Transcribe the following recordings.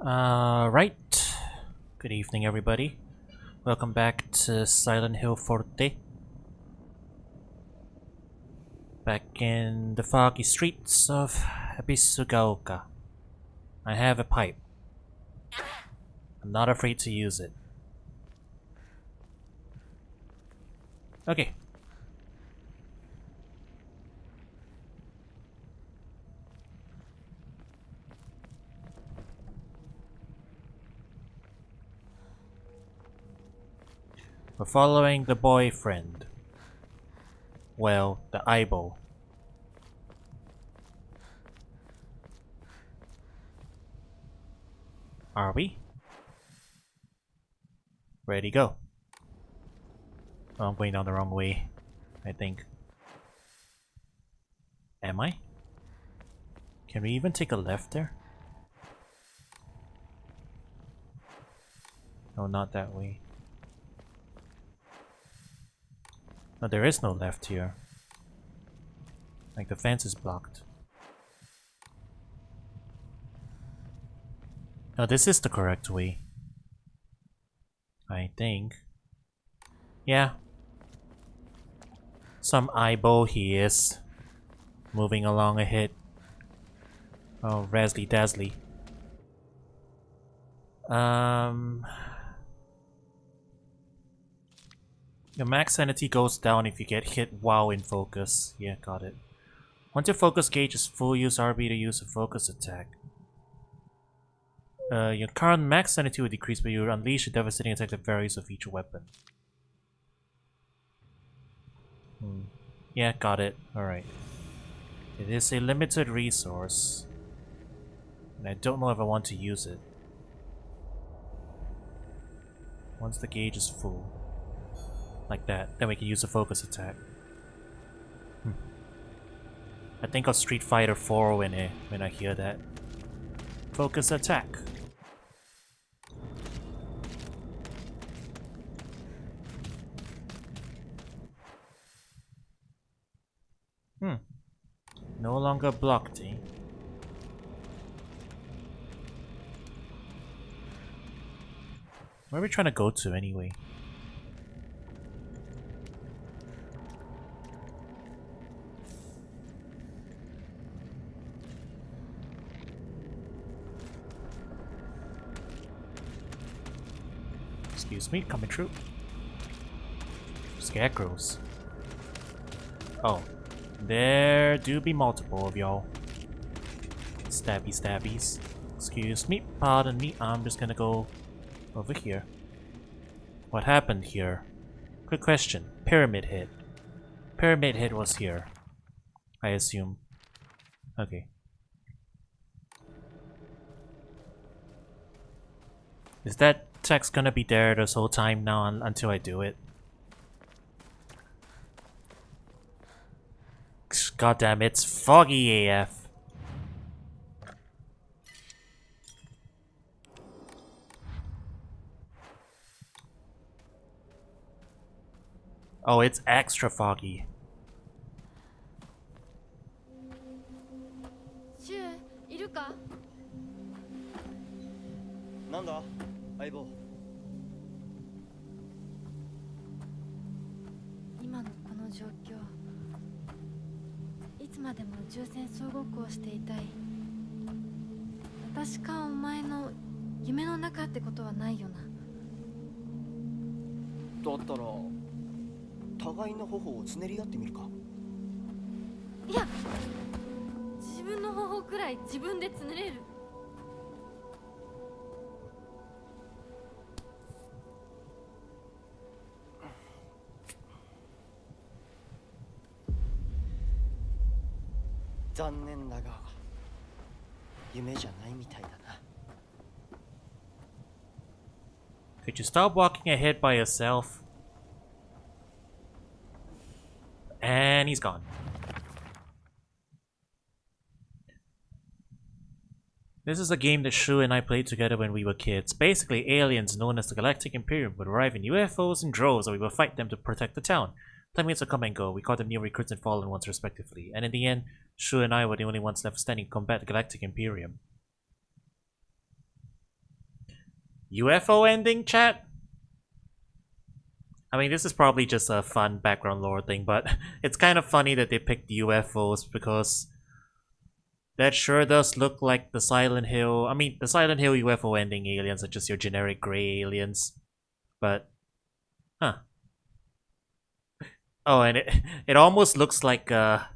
Right. Good evening, everybody. Welcome back to Silent Hill Forte. Back in the foggy streets of Ebisugaoka. I have a pipe. I'm not afraid to use it. Okay. We're following the boyfriend. Well, the eyeball. Are we? Ready, go. Oh, I'm going down the wrong way, I think. Am I? Can we even take a left there? No, not that way. No, there is no left here. Like the fence is blocked. No, this is the correct way. I think. Yeah. Some eyeball he is. Moving along ahead. Oh, Razzly Dazzly. Your max sanity goes down if you get hit while in focus. Yeah, got it. Once your focus gauge is full, use RB to use a focus attack. Your current max sanity will decrease, but you unleash a devastating attack that varies with each weapon. Yeah, got it. Alright. It is a limited resource. And I don't know if I want to use it. Once the gauge is full. Like that. Then we can use a focus attack. I think of Street Fighter 4 when I hear that. Focus attack. No longer blocked, eh? Where are we trying to go to anyway? Excuse me, coming through. Scarecrows. Oh. There do be multiple of y'all. Stabby stabbies. Excuse me, pardon me, I'm just gonna go over here. What happened here? Quick question. Pyramid Head. Pyramid Head was here, I assume. Okay. Is that text gonna be there this whole time now until I do it? God damn, it's foggy AF. Oh, it's extra foggy. Nanda, Aibo. 今のこの状況、いつまでも宇宙船総合をしていたい。私かお前の夢の中ってことはないよな。だったら互いの頬をつねり合ってみるか。いや、自分の頬くらい自分でつねれる。残念だが夢じゃないみたいだな。 Could you stop walking ahead by yourself? And he's gone. This is a game that Shu and I played together when we were kids. Basically, aliens known as the Galactic Imperium would arrive in UFOs in droves, and we would fight them to protect the town. Time minutes would come and go. We caught the new recruits and fallen ones respectively. And in the end, Shu and I were the only ones left standing to combat the Galactic Imperium. UFO ending, chat? I mean, this is probably just a fun background lore thing, but it's kind of funny that they picked UFOs because that sure does look like the Silent Hill. I mean, the Silent Hill UFO ending aliens are just your generic gray aliens. But, huh. Oh, and it almost looks like the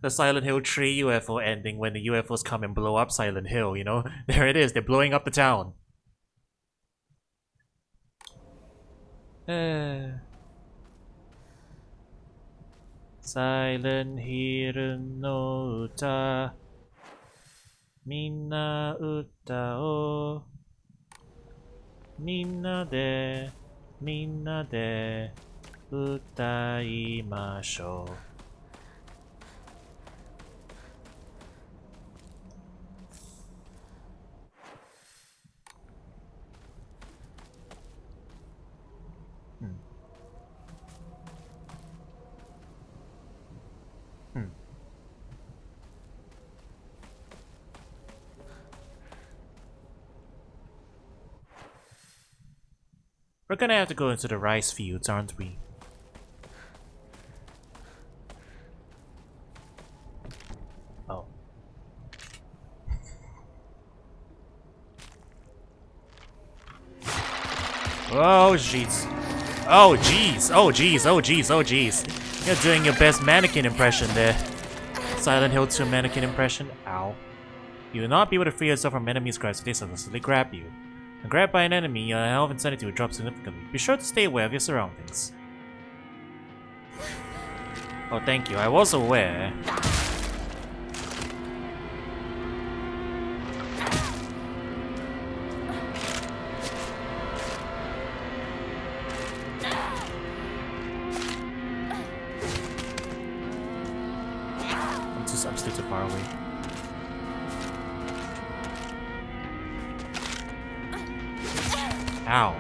Silent Hill 3 UFO ending when the UFOs come and blow up Silent Hill, you know? There it is, they're blowing up the town. Silent Hill no uta Minna utta o Minna de Utaimashou. We're gonna have to go into the rice fields, aren't we? Oh. Oh, jeez. Oh, jeez. Oh, jeez. Oh, jeez. Oh, jeez. You're doing your best mannequin impression there. Silent Hill 2 mannequin impression. Ow. You will not be able to free yourself from enemies' grasp if they successfully grab you. When grabbed by an enemy, your health and sanity will drop significantly. Be sure to stay aware of your surroundings. Oh, thank you. I was aware. I'm still too far away. Ow.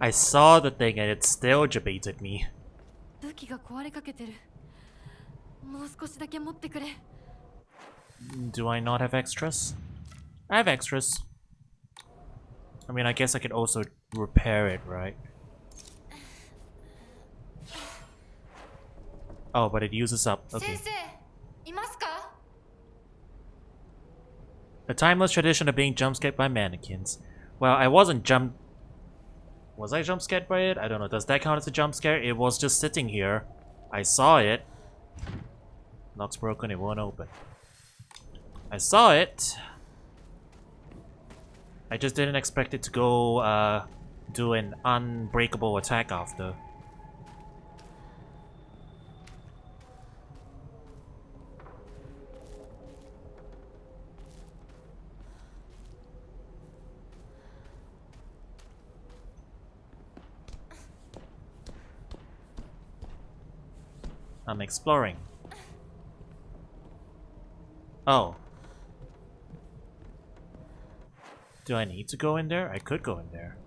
I saw the thing and it still debated me. 武器が壊れかけてる。もう少しだけ持ってくれ。Do I not have extras? I have extras. I mean, I guess I could also repair it, right? Oh, but it uses up. Okay. 先生、いますか? The timeless tradition of being jump-scared by mannequins. Well, I wasn't jump... Was I jump-scared by it? I don't know. Does that count as a jump-scare? It was just sitting here. I saw it. Lock's broken, it won't open. I saw it. I just didn't expect it to go, do an unbreakable attack after. I'm exploring. Oh. Do I need to go in there? I could go in there.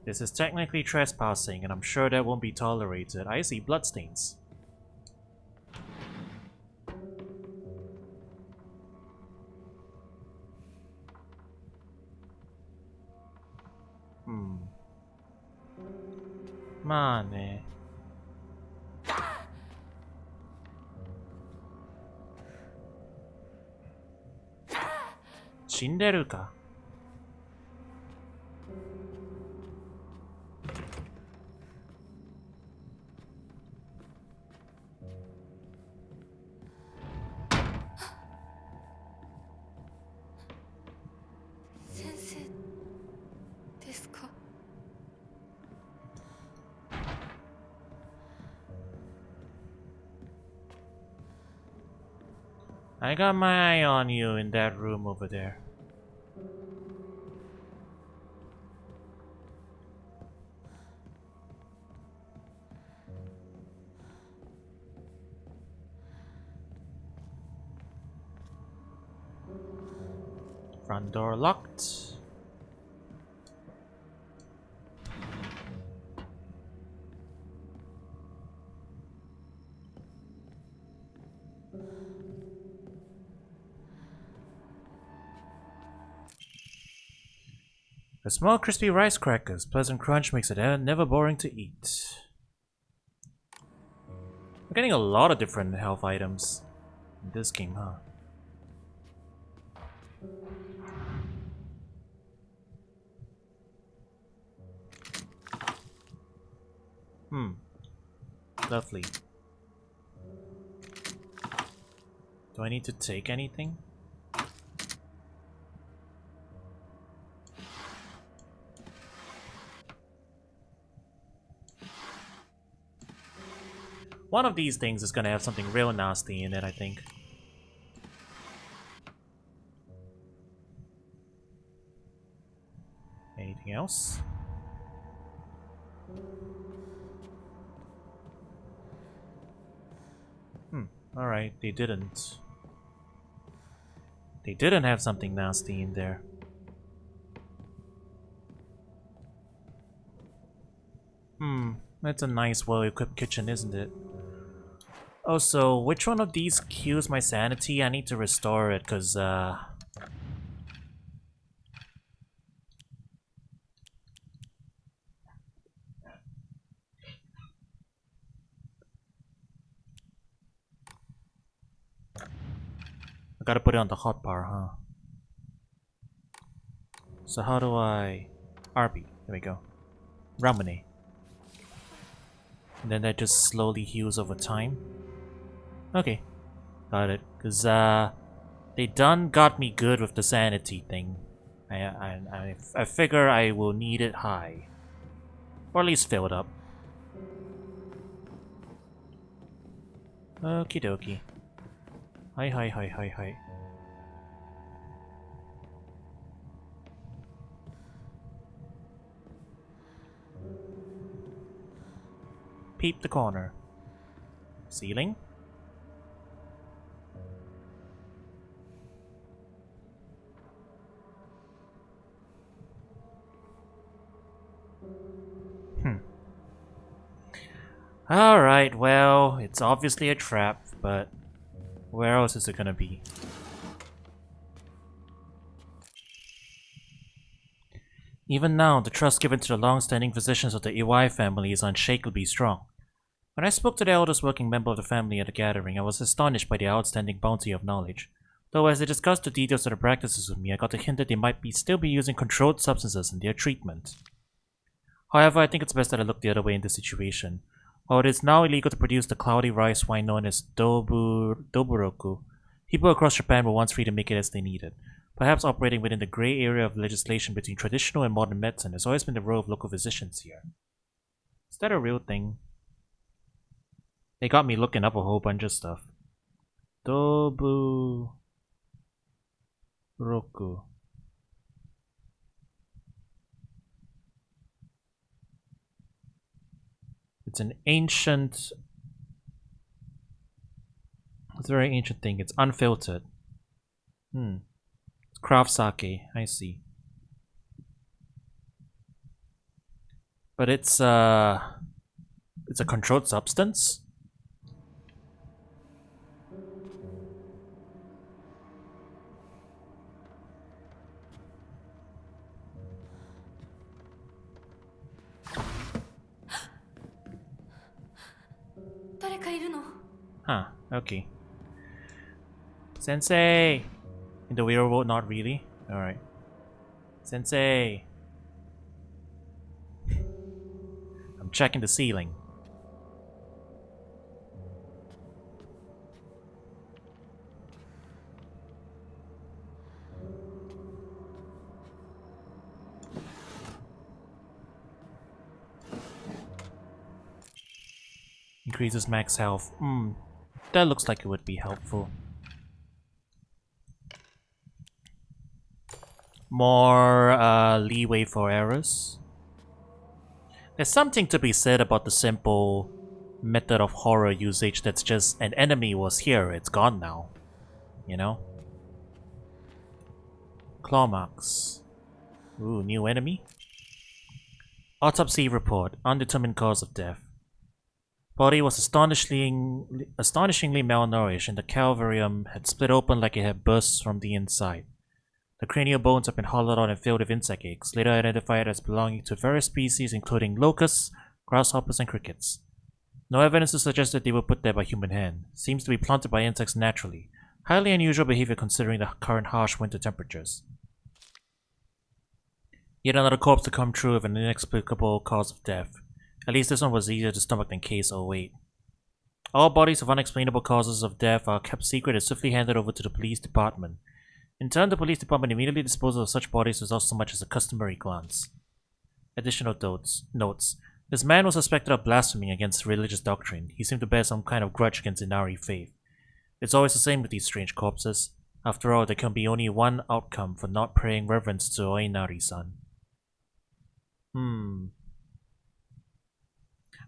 This is technically trespassing, and I'm sure that won't be tolerated. I see bloodstains. Mane. 死んでるか? I got my eye on you in that room over there. Front door locked. A small crispy rice crackers. Pleasant crunch makes it never boring to eat. We're getting a lot of different health items in this game, huh? Lovely. Do I need to take anything? One of these things is gonna have something real nasty in it, I think. Anything else? Alright, they didn't. They didn't have something nasty in there. That's a nice, well-equipped kitchen, isn't it? Oh, so which one of these cues my sanity? I need to restore it, cause I gotta put it on the hotbar, huh? So how do I... RB, there we go. Ramune. And then that just slowly heals over time. Okay, got it. Cause they done got me good with the sanity thing. I figure I will need it high, or at least fill it up. Okie dokie. Hi. Peep the corner. Ceiling? Alright, well, it's obviously a trap, but where else is it gonna be? Even now, the trust given to the long-standing physicians of the Iwai family is unshakably strong. When I spoke to the eldest working member of the family at the gathering, I was astonished by their outstanding bounty of knowledge. Though as they discussed the details of their practices with me, I got a hint that they might still be using controlled substances in their treatment. However, I think it's best that I look the other way in this situation. While it is now illegal to produce the cloudy rice wine known as doburoku, people across Japan were once free to make it as they needed. Perhaps operating within the gray area of legislation between traditional and modern medicine has always been the role of local physicians here. Is that a real thing? They got me looking up a whole bunch of stuff. Doburoku. It's an ancient... It's a very ancient thing. It's unfiltered. It's craft sake. I see. But it's a controlled substance? Huh, okay. Sensei! In the real world, not really? Alright. Sensei! I'm checking the ceiling. Increases max health. That looks like it would be helpful. More leeway for errors. There's something to be said about the simple method of horror usage that's just an enemy was here, it's gone now. You know? Claw marks. Ooh, new enemy. Autopsy report. Undetermined cause of death. Body was astonishingly malnourished, and the calvarium had split open like it had burst from the inside. The cranial bones have been hollowed out and filled with insect eggs, later identified as belonging to various species including locusts, grasshoppers, and crickets. No evidence to suggest that they were put there by human hand. Seems to be planted by insects naturally. Highly unusual behavior considering the current harsh winter temperatures. Yet another corpse to come true of an inexplicable cause of death. At least this one was easier to stomach than case 08. All bodies of unexplainable causes of death are kept secret and swiftly handed over to the police department. In turn, the police department immediately disposes of such bodies without so much as a customary glance. Additional notes. This man was suspected of blaspheming against religious doctrine. He seemed to bear some kind of grudge against Inari faith. It's always the same with these strange corpses. After all, there can be only one outcome for not paying reverence to Oinari-san.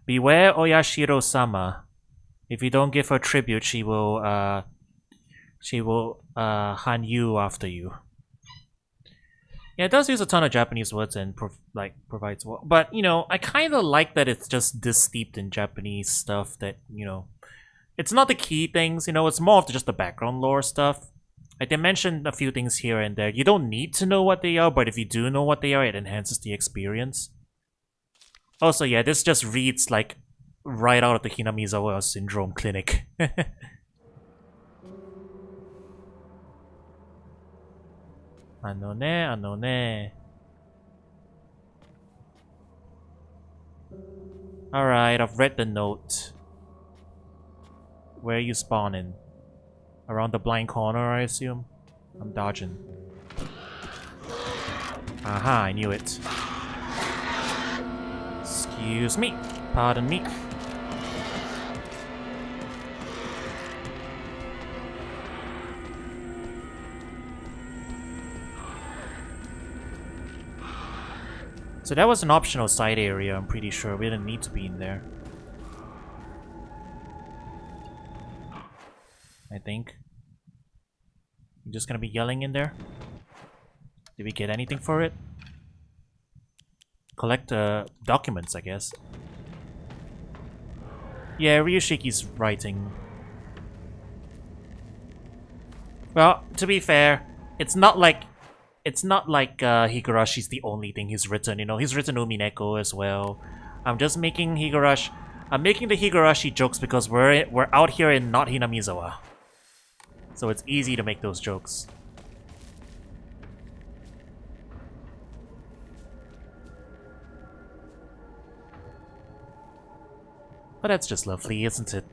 Beware Oyashiro-sama. If you don't give her tribute, she will hand you after you. Yeah, it does use a ton of Japanese words and provides, but you know, I kind of like that it's just this steeped in Japanese stuff that, you know, it's not the key things, you know, it's more of just the background lore stuff. Like they mentioned a few things here and there. You don't need to know what they are, but if you do know what they are, it enhances the experience. Also, yeah, this just reads like right out of the Hinamizawa Syndrome clinic. Anone. Alright, I've read the note. Where are you spawning? Around the blind corner, I assume? I'm dodging. Aha, I knew it. Excuse me. Pardon me. So that was an optional side area, I'm pretty sure. We didn't need to be in there. I think. I'm just gonna be yelling in there. Did we get anything for it? Collect documents, I guess. Yeah, Ryushiki's writing. Well, to be fair, it's not like Higurashi's the only thing he's written, you know. He's written Umineko as well. I'm just making Higurashi... I'm making the Higurashi jokes because we're out here in not Hinamizawa. So it's easy to make those jokes. But that's just lovely, isn't it?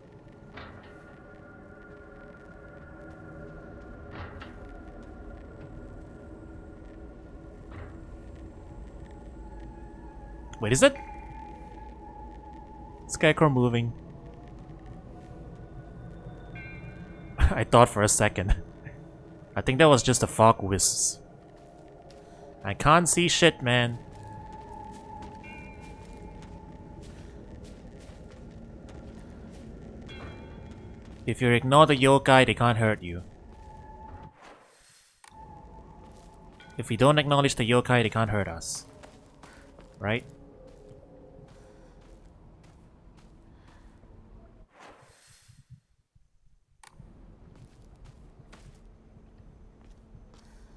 Wait, is it? Scarecrow moving. I thought for a second. I think that was just a fog wisps. I can't see shit, man. If you ignore the yokai, they can't hurt you. If we don't acknowledge the yokai, they can't hurt us. Right?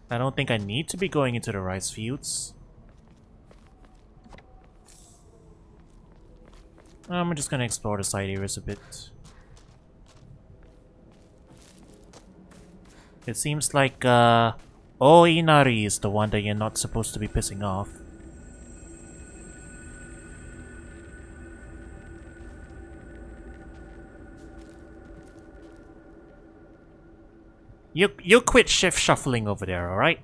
I don't think I need to be going into the rice fields. I'm just gonna explore the side areas a bit. It seems like, Oinari is the one that you're not supposed to be pissing off. You quit shift shuffling over there, alright?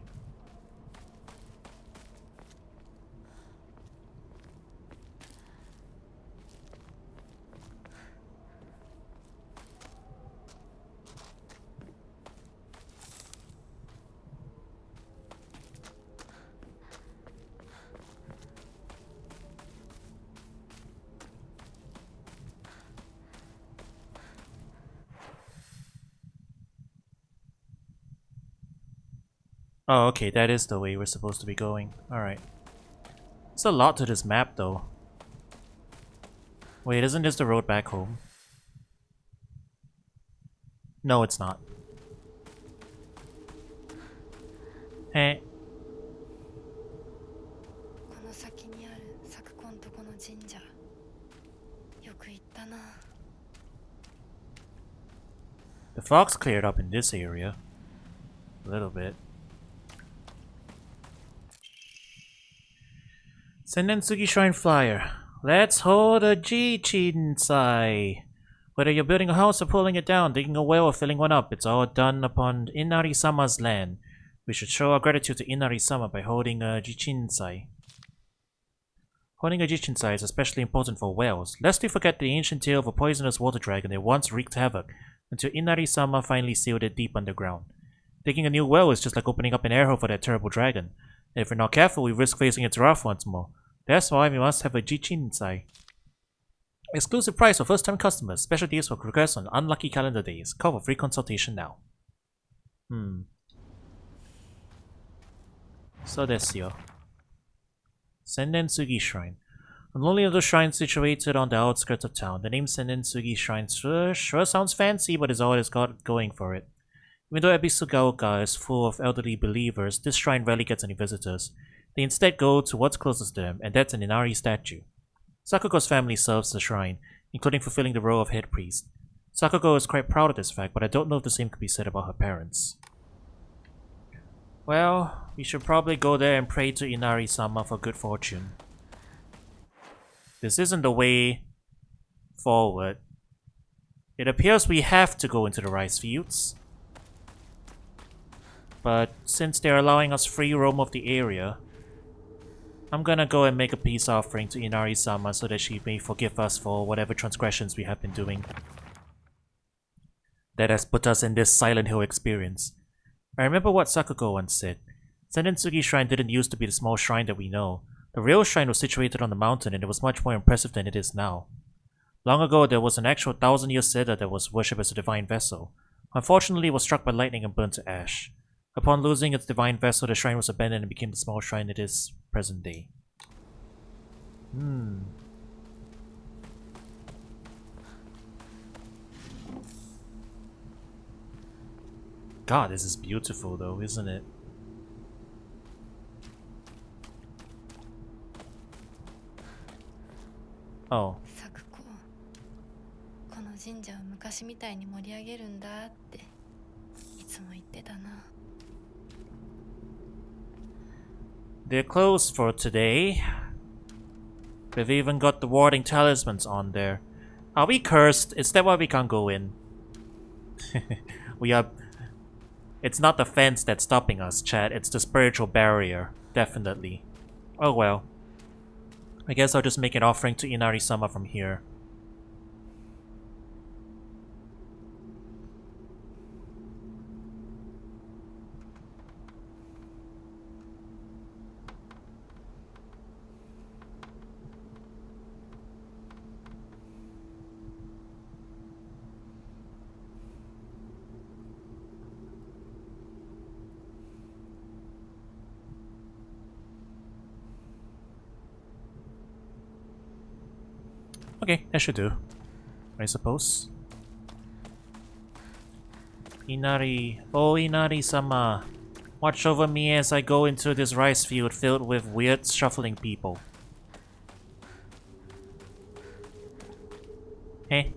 Oh, okay, that is the way we're supposed to be going. Alright. There's a lot to this map, though. Wait, isn't this the road back home? No, it's not. Hey. この先にある昨今とこの神社よく行ったな The fog's cleared up in this area. A little bit. Sennensugi Shrine Flyer. Let's hold a Jichinsai. Whether you're building a house or pulling it down, digging a well or filling one up, it's all done upon Inari-sama's land. We should show our gratitude to Inari-sama by holding a Jichinsai. Holding a Jichinsai is especially important for wells, lest we forget the ancient tale of a poisonous water dragon that once wreaked havoc, until Inari-sama finally sealed it deep underground. Digging a new well is just like opening up an air hole for that terrible dragon. And if we're not careful, we risk facing its wrath once more. That's why we must have a Jichinsai. Exclusive price for first-time customers. Special deals for requests on unlucky calendar days. Call for free consultation now. So that's yo. Sennensugi Shrine. A lonely little shrine situated on the outskirts of town. The name Sennensugi Shrine sure sounds fancy, but is all it's got going for it. Even though Ebisugaoka is full of elderly believers, this shrine rarely gets any visitors. They instead go to what's closest to them, and that's an Inari statue. Sakugo's family serves the shrine, including fulfilling the role of head priest. Sakugo is quite proud of this fact, but I don't know if the same could be said about her parents. Well, we should probably go there and pray to Inari-sama for good fortune. This isn't the way forward. It appears we have to go into the rice fields. But since they're allowing us free roam of the area, I'm gonna go and make a peace offering to Inari-sama so that she may forgive us for whatever transgressions we have been doing. That has put us in this Silent Hill experience. I remember what Sakugo once said. Sennensugi Shrine didn't used to be the small shrine that we know. The real shrine was situated on the mountain and it was much more impressive than it is now. Long ago, there was an actual 1,000-year Siddha that was worshipped as a divine vessel. Unfortunately, it was struck by lightning and burnt to ash. Upon losing its divine vessel, the shrine was abandoned and became the small shrine it is present day. God, this is beautiful though, isn't it? Oh. 咲子この神社を昔みたいに盛り上げるんだっていつも言ってたな They're closed for today. They've even got the warding talismans on there. Are we cursed? Is that why we can't go in? We are... It's not the fence that's stopping us, chat. It's the spiritual barrier. Definitely. Oh well. I guess I'll just make an offering to Inari-sama from here. Okay, that should do. I suppose. Inari... Oh, Inari-sama. Watch over me as I go into this rice field filled with weird shuffling people. Hey.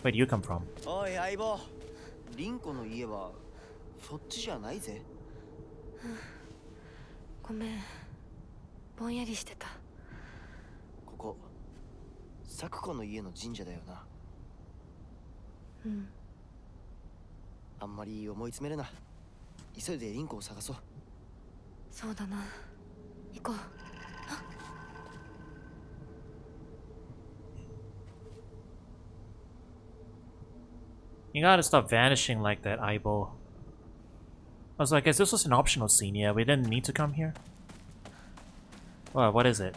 Where do you come from? おい相棒リンコの家はそっちじゃないぜごめんぼんやりしてたここ咲子の家の神社だよなうんあんまり思い詰めるな急いでリンコを探そうそうだな行こう You gotta stop vanishing like that, Aibo. I was like, as this was an optional scene, yeah, we didn't need to come here. Well, what is it?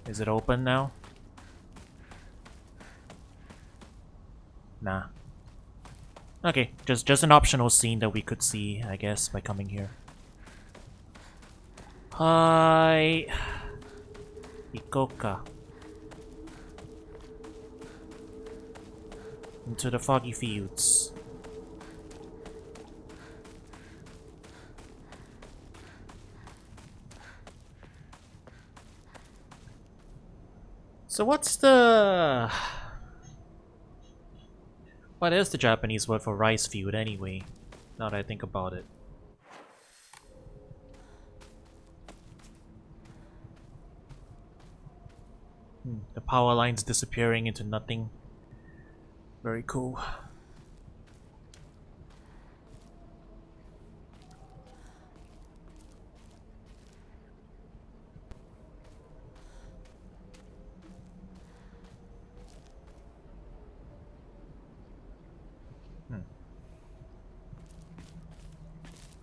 Is it open now? Nah. Okay, just an optional scene that we could see, I guess, by coming here. Hi. Ikoka. Into the foggy fields. So what's the... What is the Japanese word for rice field anyway? Now that I think about it. The power lines disappearing into nothing. Very cool.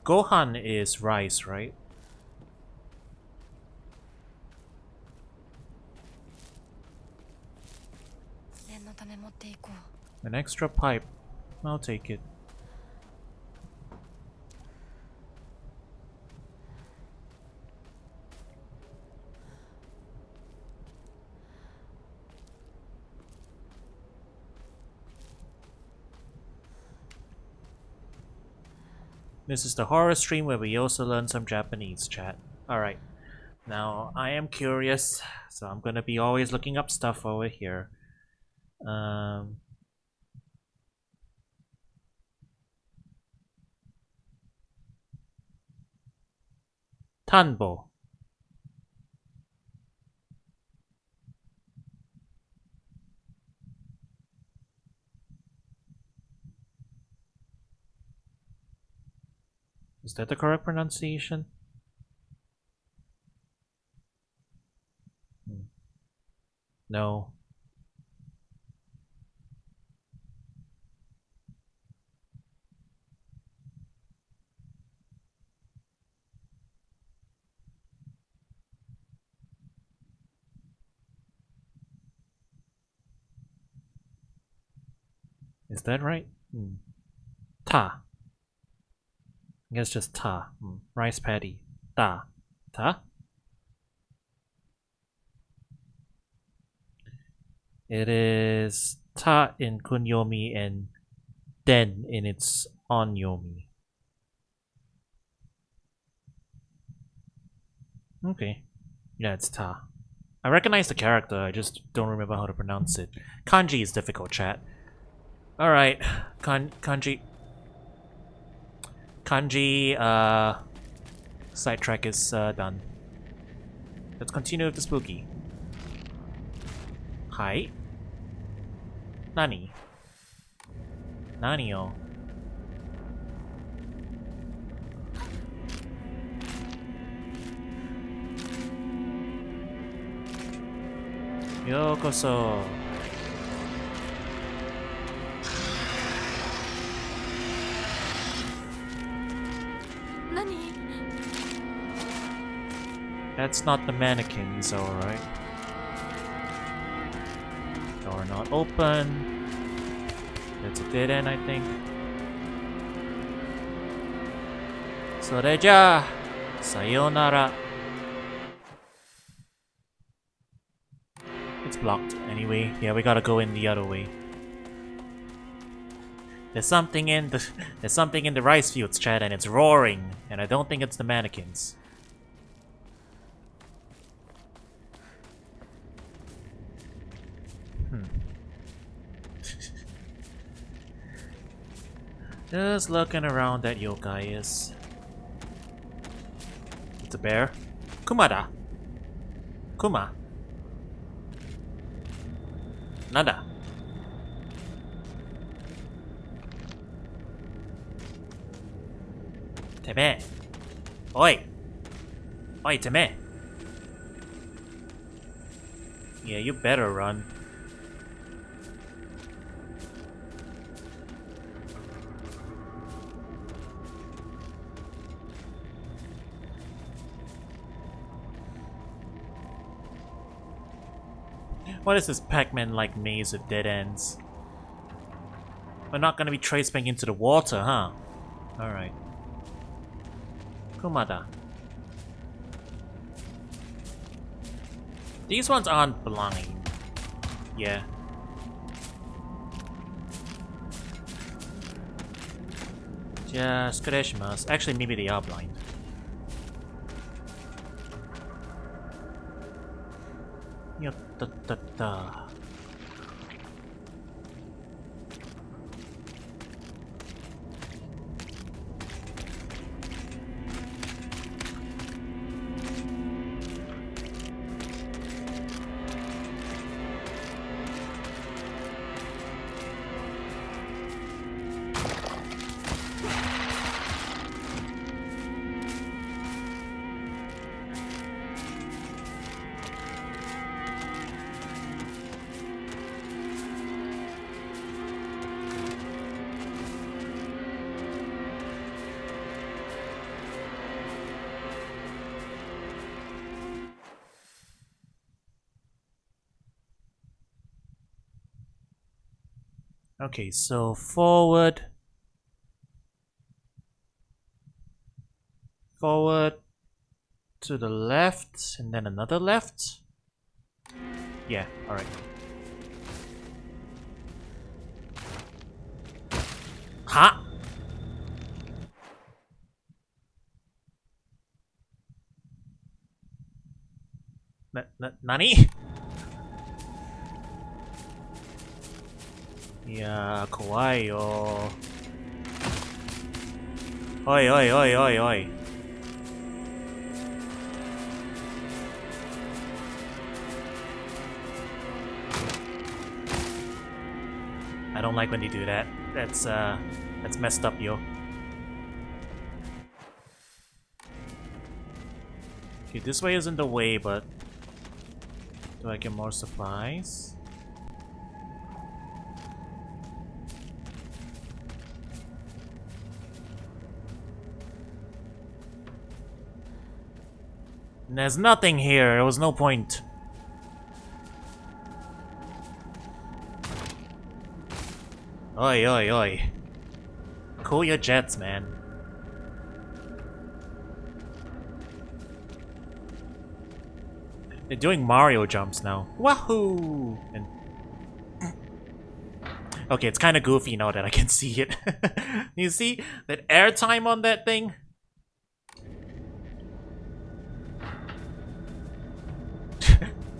Gohan is rice, right? 念のため持っていこう。 An extra pipe. I'll take it. This is the horror stream where we also learn some Japanese, chat. Alright. Now, I am curious, so I'm gonna be always looking up stuff over here. Tanbo. Is that the correct pronunciation? No. Is that right? Ta. I guess just ta. Rice paddy. Ta. Ta? It is ta in kunyomi and den in its onyomi. Okay. Yeah, it's ta. I recognize the character, I just don't remember how to pronounce it. Kanji is difficult, chat. Alright. Kanji. Kanji, sidetrack is done. Let's continue with the spooky. Hi. Nani? Nani-o? Yokoso. Nani? That's not the mannequins, alright. Door not open. That's a dead end, I think. Soreja! Sayonara. It's blocked anyway. Yeah, we gotta go in the other way. There's something in the rice fields, chat, and it's roaring, and I don't think it's the mannequins. Just looking around at yokai is. It's a bear. Kumada. Kuma. Nada. Teme. Oi. Oi, Teme. Yeah, you better run. What is this Pac-Man like maze of dead ends? We're not gonna be tracing into the water, huh? Alright. Kumada. These ones aren't blind. Yeah. Just Kureshimasu. Actually, maybe they are blind. Yatta-ta-ta. Okay, so forward. Forward to the left, and then another left. Yeah, alright. Huh? Nani? Yeah, kawaii yo. Oi, oi, oi, oi, oi. I don't like when you do that. That's messed up, yo. Okay, this way isn't the way, but do I get more supplies? There's nothing here. There was no point. Oi, oi, oi. Cool your jets, man. They're doing Mario jumps now. Wahoo! And okay, it's kind of goofy now that I can see it. You see that airtime on that thing?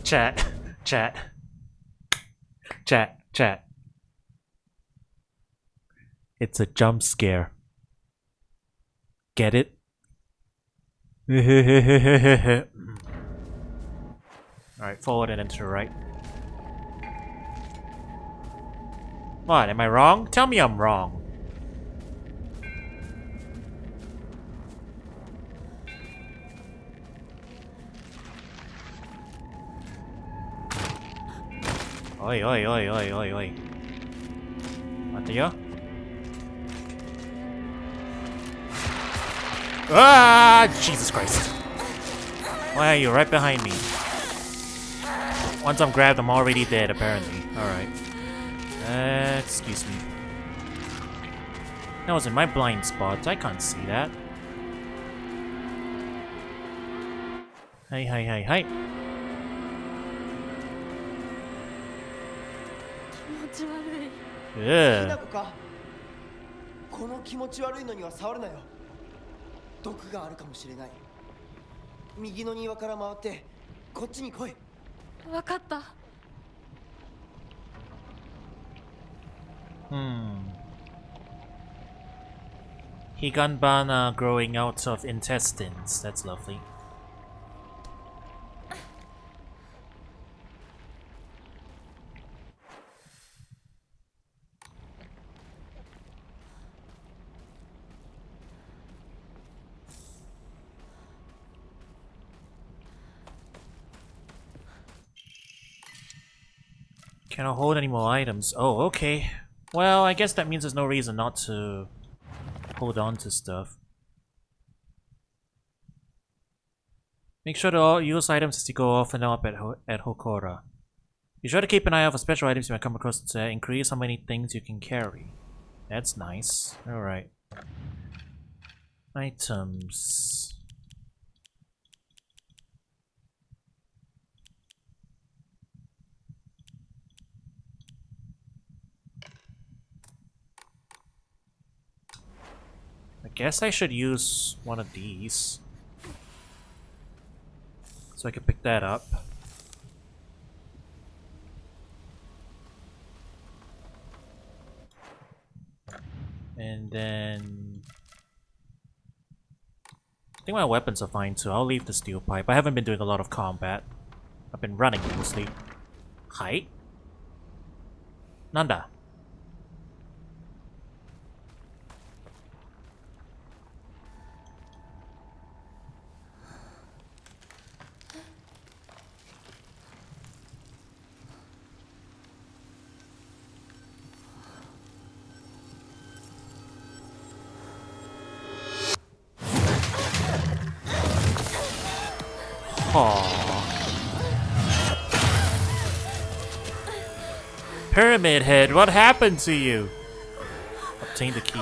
Chat. Chat. Chat. Chat. It's a jump scare. Get it? Alright, forward and then to the right. What, am I wrong? Tell me I'm wrong. Oi, oi, oi, oi, oi, oi. What yo? Ah! Jesus Christ. Why are you right behind me? Once I'm grabbed, I'm already dead, apparently. Alright. Excuse me. That was in my blind spot. I can't see that. Hi, hi, hi, hi. 気持ち悪い。 Ugh. きなこか。この気持ち悪いのには触るなよ。毒があるかもしれない。右の庭から回ってこっちに来い。わかった。Higanbana growing out of intestines. That's lovely. Cannot hold any more items. Oh, okay. Well, I guess that means there's no reason not to hold on to stuff. Make sure to use items as you go off and up at Hokora. Be sure to keep an eye out for special items you might come across to increase how many things you can carry. That's nice. Alright. Items. I guess I should use one of these. So I can pick that up. And then... I think my weapons are fine too. I'll leave the steel pipe. I haven't been doing a lot of combat. I've been running mostly. Height? Nanda. Pyramid Head, what happened to you? Obtain the key.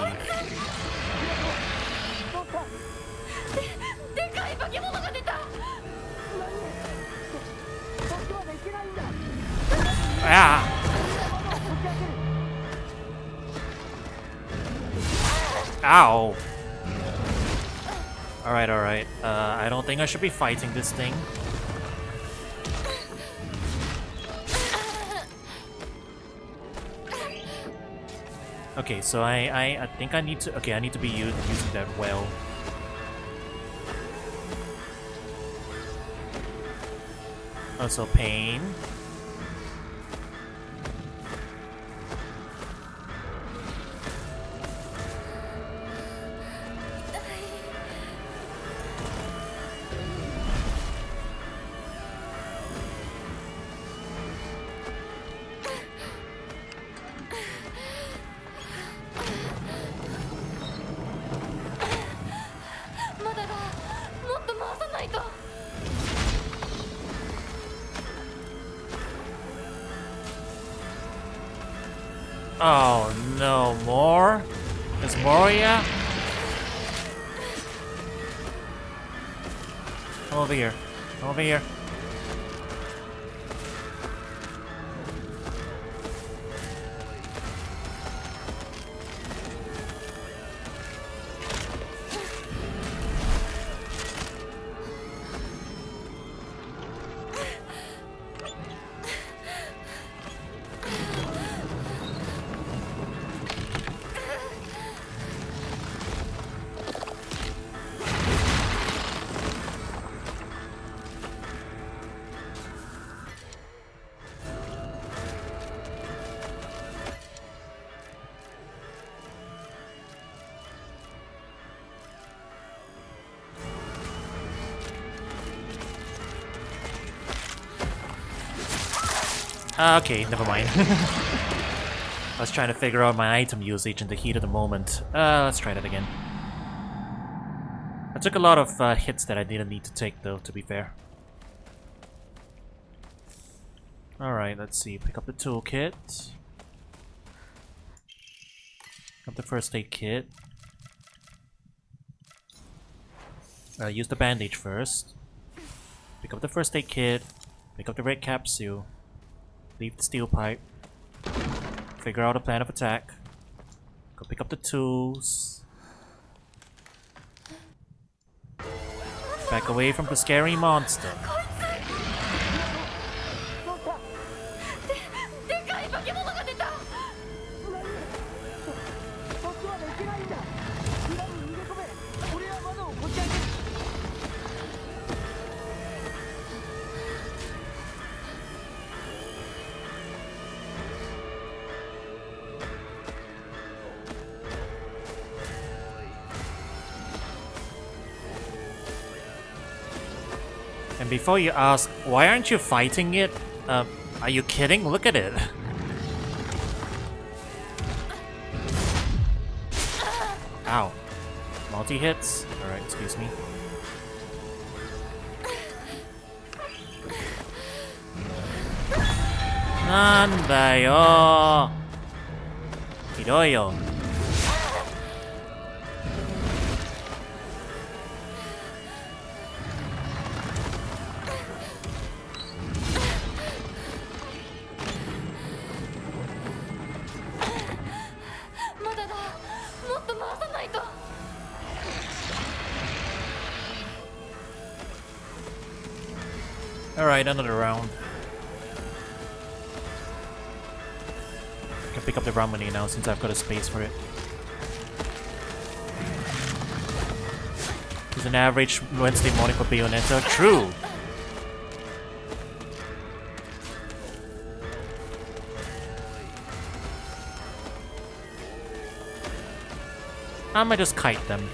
Ah! Ow! Alright, alright. I don't think I should be fighting this thing. Okay, so I think I need to... Okay, I need to be using that well. Also pain. Oh no, more? There's more, yeah? Come over here. Come over here. Okay, never mind. I was trying to figure out my item usage in the heat of the moment. Let's try that again. I took a lot of hits that I didn't need to take, though, to be fair. Alright, let's see. Pick up the toolkit. Pick up the first aid kit. Use the bandage first. Pick up the first aid kit. Pick up the red capsule. Leave the steel pipe. Figure out a plan of attack. Go pick up the tools. Back away from the scary monster. And before you ask, why aren't you fighting it? Are you kidding? Look at it. Ow. Multi-hits? Alright, excuse me. Nandayo! Hidoyo. と回さないと。 Alright, another round. I can pick up the Ramani now since I've got a space for it. It's an average Wednesday morning for Bayonetta. True! I might just kite them.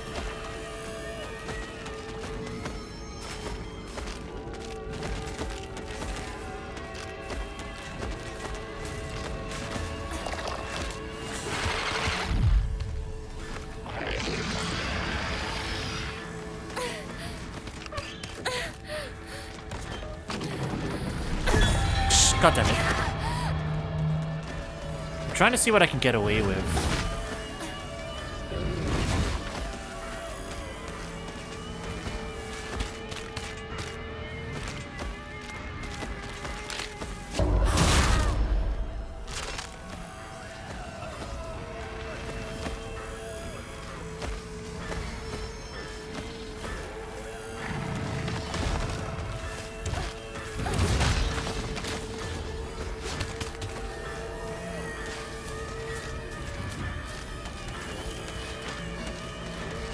God damn it. I'm trying to see what I can get away with.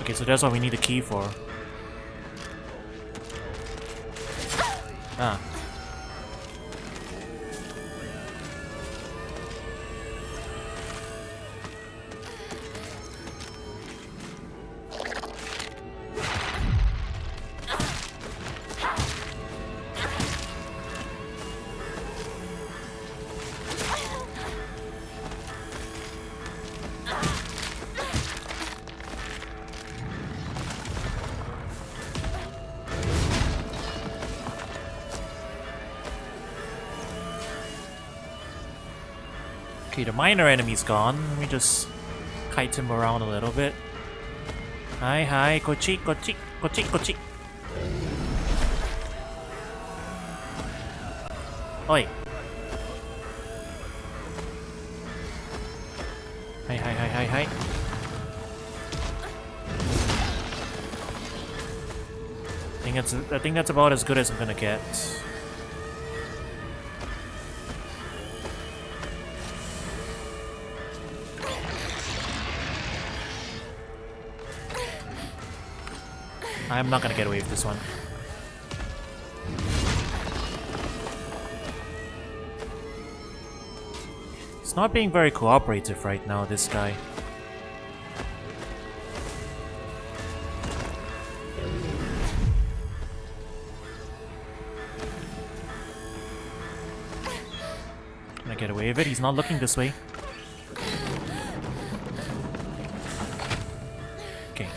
Okay, so that's what we need a key for. Ah. Okay, the minor enemy's gone. Let me just kite him around a little bit. Hi, hi, kochi, kochi, kochi, kochi. Oi. Hi, hi, hi, hi, hi. I think that's about as good as I'm gonna get. I'm not gonna get away with this one. He's not being very cooperative right now, this guy. Can I get away with it? He's not looking this way. Okay.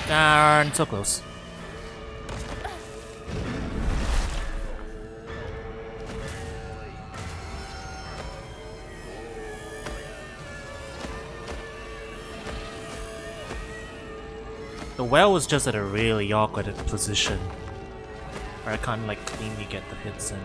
Darn, so close. The well is just at a really awkward position where I can't like cleanly get the hits in.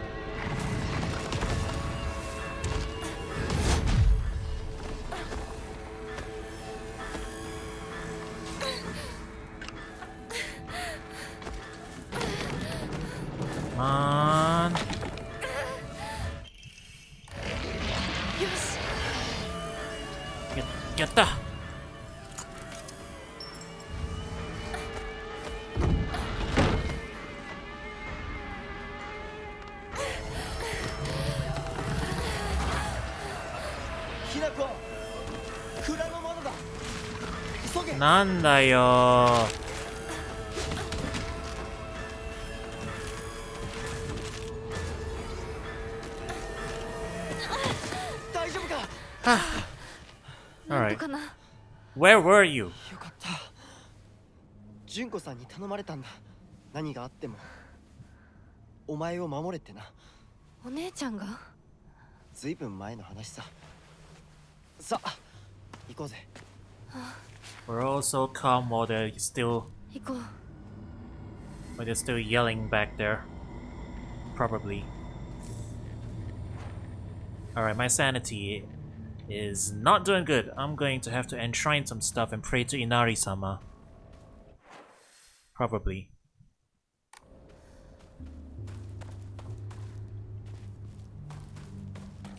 Come on. Get the. 난다요. なんとかな。 Where were you? よかった。純子さんに頼まれたんだ。何があってもお前を守れってな。お姉ちゃんが？ずいぶん前の話さ。さあ行こうぜ。 We're all so calm while they're 行こう。 still yelling back there. Probably. Alright, my sanity is not doing good. I'm going to have to enshrine some stuff and pray to Inari-sama. Probably.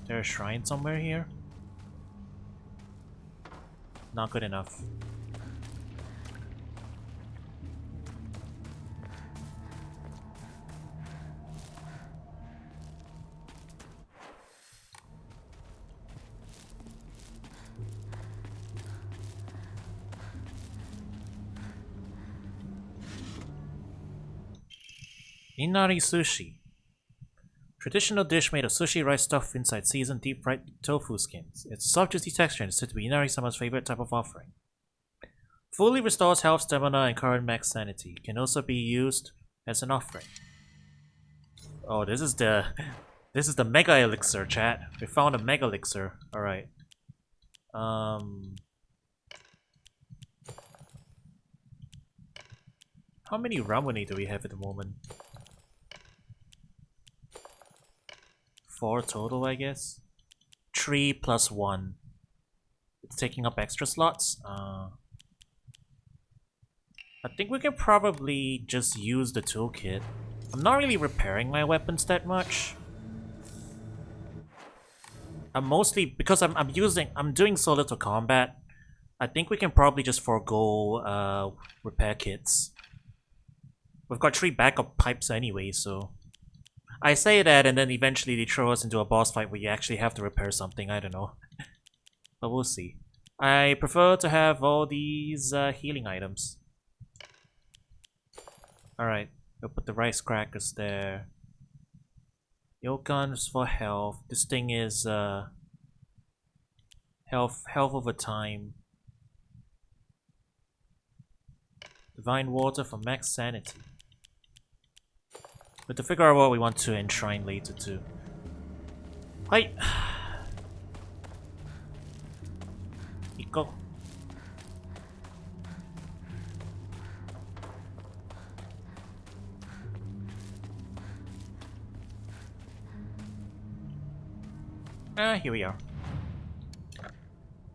Is there a shrine somewhere here? Not good enough. Inari sushi. Traditional dish made of sushi rice stuffed inside seasoned deep fried tofu skins. Its soft juicy texture is said to be Inari-sama's favorite type of offering. Fully restores health, stamina, and current max sanity. Can also be used as an offering. Oh, this is the mega elixir, chat. We found a mega elixir. Alright. How many ramune do we have at the moment? 4 total, I guess. 3 plus 1. It's taking up extra slots. I think we can probably just use the toolkit. I'm not really repairing my weapons that much. I'm mostly because I'm doing so little combat. I think we can probably just forego repair kits. We've got 3 backup pipes anyway, so I say that and then eventually they throw us into a boss fight where you actually have to repair something, I don't know. But we'll see. I prefer to have all these healing items. Alright, we'll put the rice crackers there. Yokan is for health. This thing is health over time. Divine water for max sanity. But to figure out what we want to enshrine later too. Hi. Iko. Ah, here we are.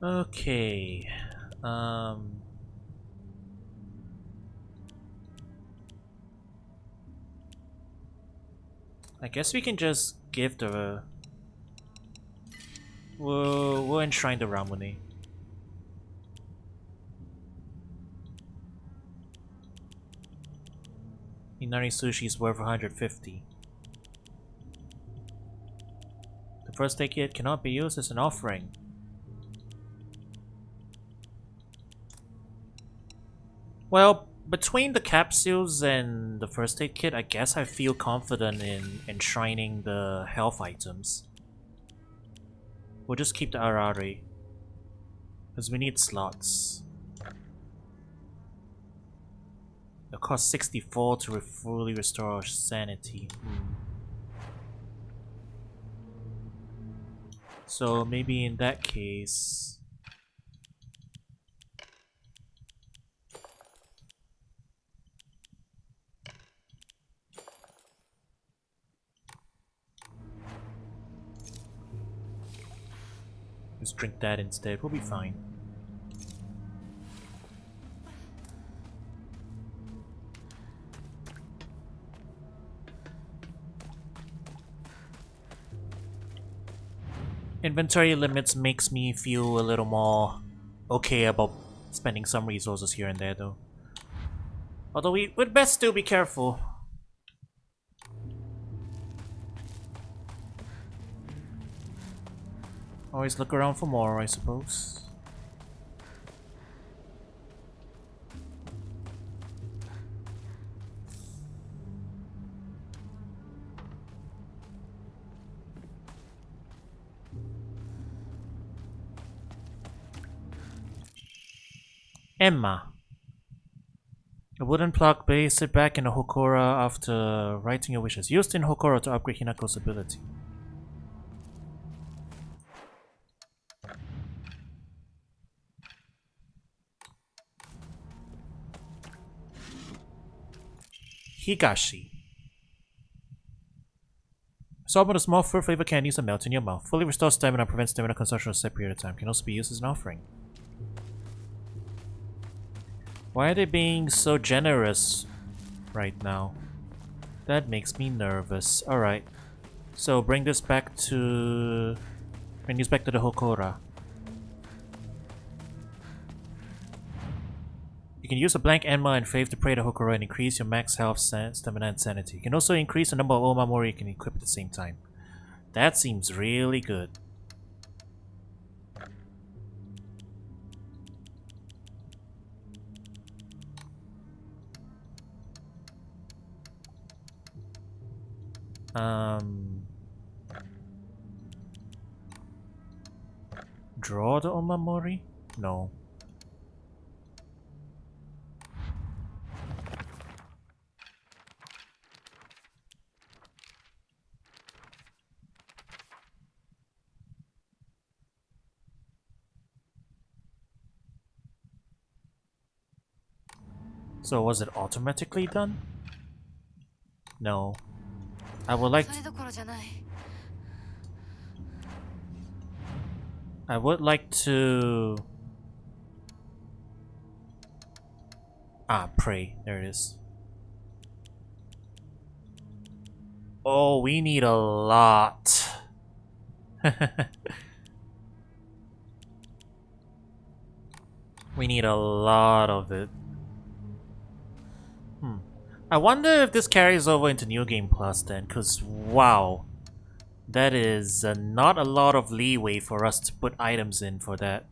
Okay. I guess we can just give the... We'll enshrine the Ramune. Inari sushi is worth 150. The first aid kit cannot be used as an offering. Well, between the capsules and the first aid kit, I guess I feel confident in enshrining the health items. We'll just keep the Arari. Because we need slots. It costs 64 to fully restore our sanity. So maybe in that case... Just drink that instead, we'll be fine. Inventory limits makes me feel a little more okay about spending some resources here and there though. Although we'd best still be careful. Always look around for more, I suppose. Emma. A wooden plug base it back in the Hokora after writing your wishes. Used in Hokora to upgrade Hinako's ability. Higashi. Assortment of small fruit flavored candies that melt in your mouth. Fully restores stamina and prevents stamina consumption for a set period of time. Can also be used as an offering. Why are they being so generous right now? That makes me nervous. Alright. So bring this back to... Bring this back to the Hokora. You can use a blank Enma and Faith to pray the Hokora and increase your max health, stamina, and sanity. You can also increase the number of Omamori you can equip at the same time. That seems really good. Draw the Omamori? No. So was it automatically done? No. I would like to pray. There it is. Oh, we need a lot. We need a lot of it. I wonder if this carries over into New Game Plus then, because wow. That is not a lot of leeway for us to put items in for that.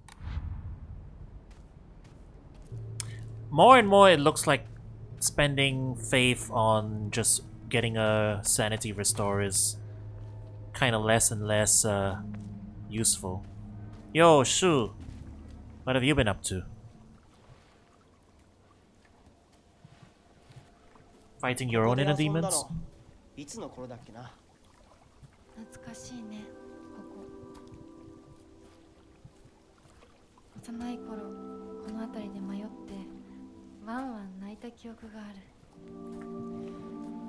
More and more it looks like spending faith on just getting a sanity restore is kind of less and less useful. Yo, Shu, what have you been up to? Fighting your own inner demons? いつの頃だっけな。懐かしいね、ここ。幼い頃、この辺りで迷ってワンワン泣いた記憶がある。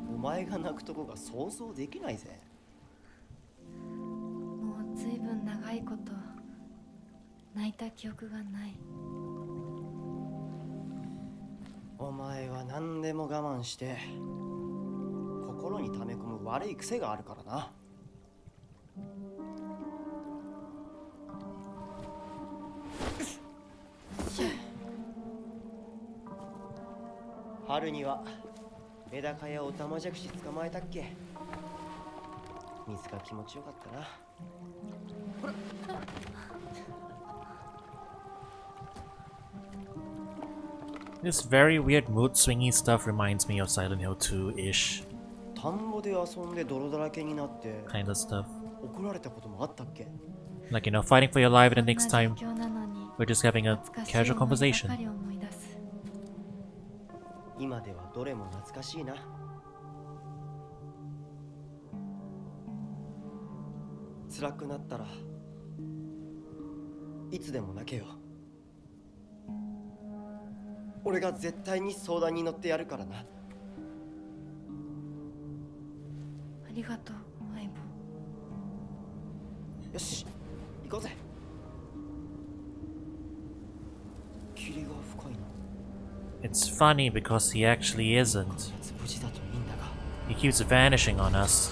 お前が泣くとこが想像できないぜ。もうずいぶん長いこと泣いた記憶がない。お前は何でも我慢して心に溜め込む悪い癖があるからな。春にはメダカやオタマジャクシ捕まえたっけ。水が気持ちよかったな。ほら。This very weird mood swingy stuff reminds me of Silent Hill 2-ish 田んぼで遊んで泥だらけになって kind of stuff. 怒られたこともあったっけ。 Like, you know, fighting for your life and the next time we're just having a casual conversation. 今ではどれも懐かしいな。辛くなったらいつでも泣けよ。俺が絶対に相談に乗ってやるからな。ありがとう、相棒。よし、行こうぜ。霧が深いな。It's funny because he actually isn't. 無事だといいんだが。He keeps vanishing on us.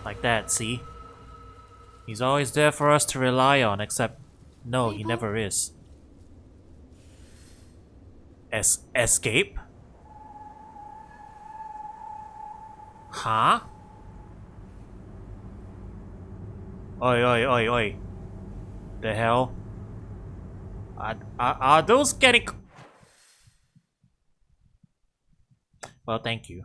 Like that, see? He's always there for us to rely on, except... No, he never is. Escape? Huh? Oi, oi, oi, oi. The hell? Are those getting... Well, thank you.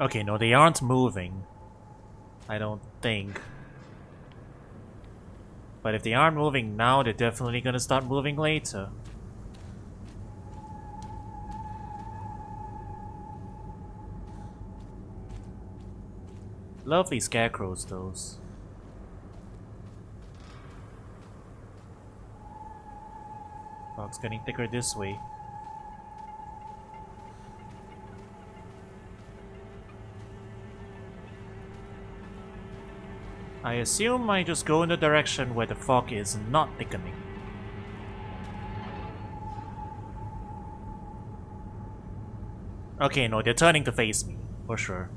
Okay, no, they aren't moving. I don't think. But if they aren't moving now, they're definitely gonna start moving later. Lovely scarecrows, those. Fog's getting thicker this way. I assume I just go in the direction where the fog is not thickening. Okay, no, they're turning to face me, for sure.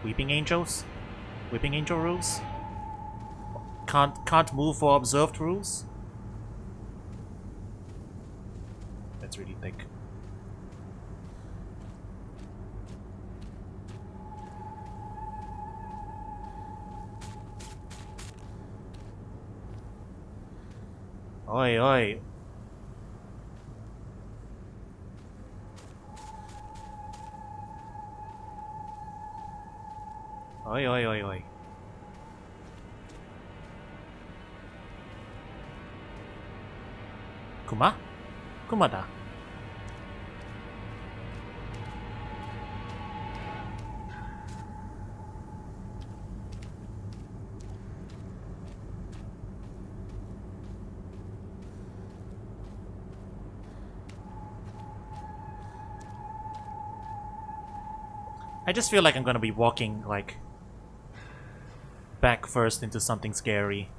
Weeping angels? Weeping angel rules? Can't move for observed rules? That's really thick. Oi, oi. Oi, oi, oi, oi. Kuma? Kuma da. I just feel like I'm gonna be walking, like, back first into something scary.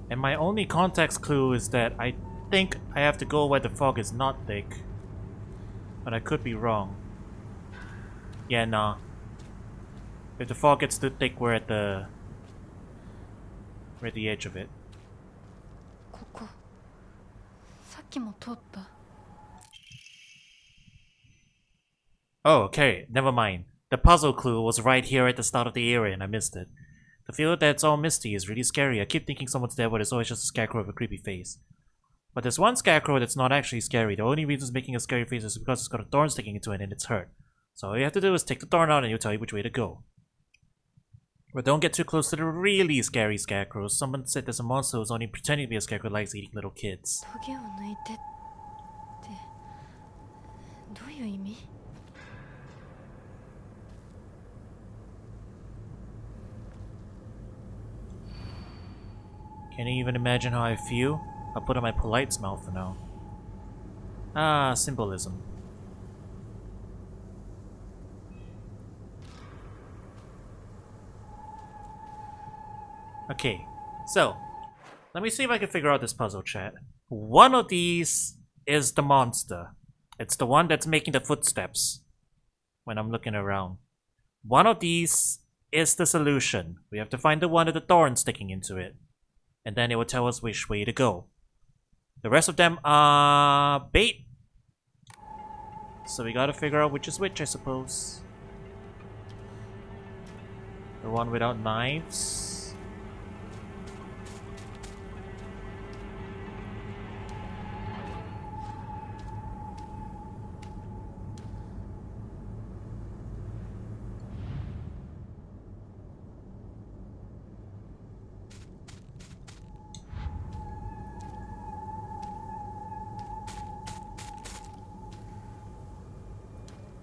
And my only context clue is that I think I have to go where the fog is not thick. But I could be wrong. Yeah, nah. If the fog gets too thick, we're at the edge of it. ここさっきも通った。 Oh, okay. Never mind. The puzzle clue was right here at the start of the area and I missed it. The feel that it's all misty is really scary. I keep thinking someone's dead, but it's always just a scarecrow with a creepy face. But there's one scarecrow that's not actually scary. The only reason it's making a scary face is because it's got a thorn sticking into it and it's hurt. So all you have to do is take the thorn out and it'll tell you which way to go. But don't get too close to the really scary scarecrows. Someone said there's a monster who's only pretending to be a scarecrow that likes eating little kids. トゲを抜いてってどういう意味？ Can you even imagine how I feel? I'll put on my polite smile for now. Ah, symbolism. Okay, so let me see if I can figure out this puzzle, chat. One of these is the monster. It's the one that's making the footsteps when I'm looking around. One of these is the solution. We have to find the one with the thorn sticking into it. And then it will tell us which way to go. The rest of them are bait. So we gotta figure out which is which, I suppose. The one without knives.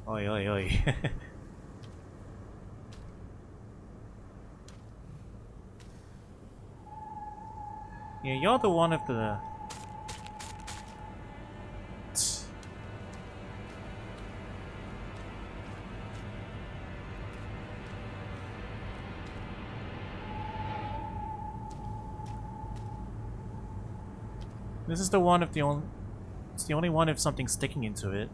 Oi, oi, oi. Yeah, you're the one of the... This is the one if the only... It's the only one if something's sticking into it.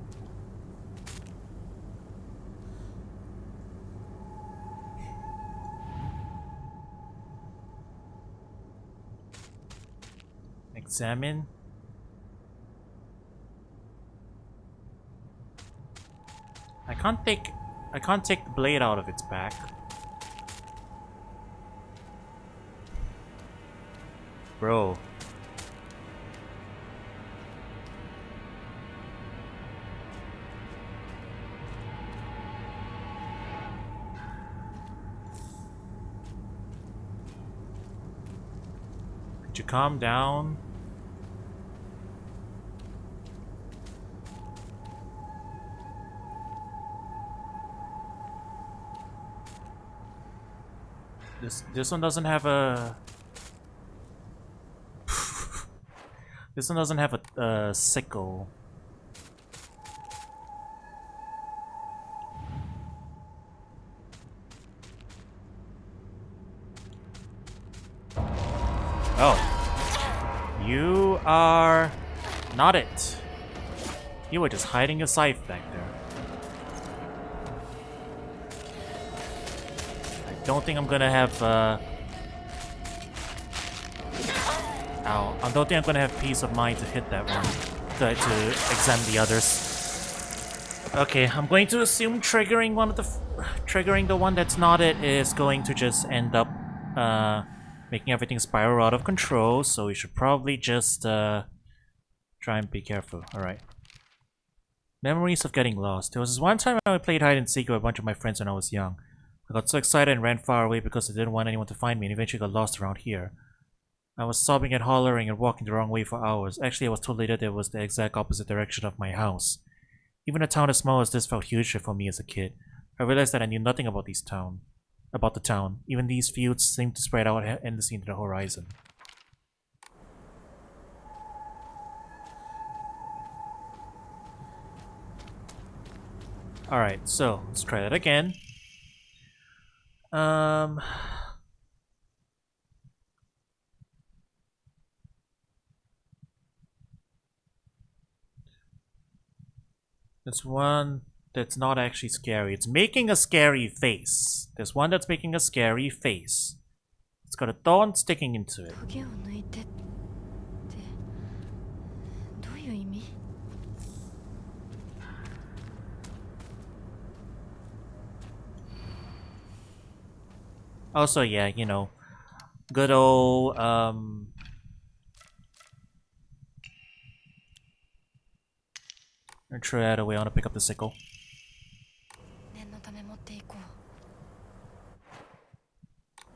Examine. I can't take the blade out of its back. Bro. Could you calm down? This one doesn't have a... This one doesn't have a sickle. Oh. You are not it. You were just hiding a scythe back there. I don't think I'm gonna have, Ow. I don't think I'm gonna have peace of mind to hit that one. To examine the others. Okay, I'm going to assume triggering the one that's not it is going to just end up, making everything spiral out of control, so we should probably just, try and be careful. Alright. Memories of getting lost. There was this one time I played hide and seek with a bunch of my friends when I was young. I got so excited and ran far away because I didn't want anyone to find me and eventually got lost around here. I was sobbing and hollering and walking the wrong way for hours. Actually, I was told later that it was the exact opposite direction of my house. Even a town as small as this felt huge for me as a kid. I realized that I knew nothing about the town. Even these fields seemed to spread out endlessly into the horizon. Alright, so let's try that again. There's one that's not actually scary. It's making a scary face. There's one that's making a scary face. It's got a thorn sticking into it. Also, yeah, you know, good old, throw that away. I want to pick up the sickle.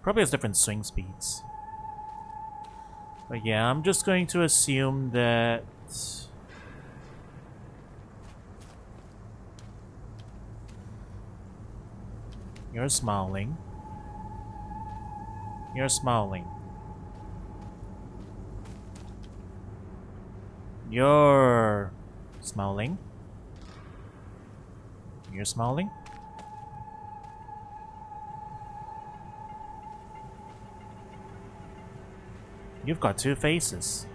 Probably has different swing speeds. But yeah, I'm just going to assume that... You're smiling. You're smiling. You're smiling. You're smiling. You've got two faces.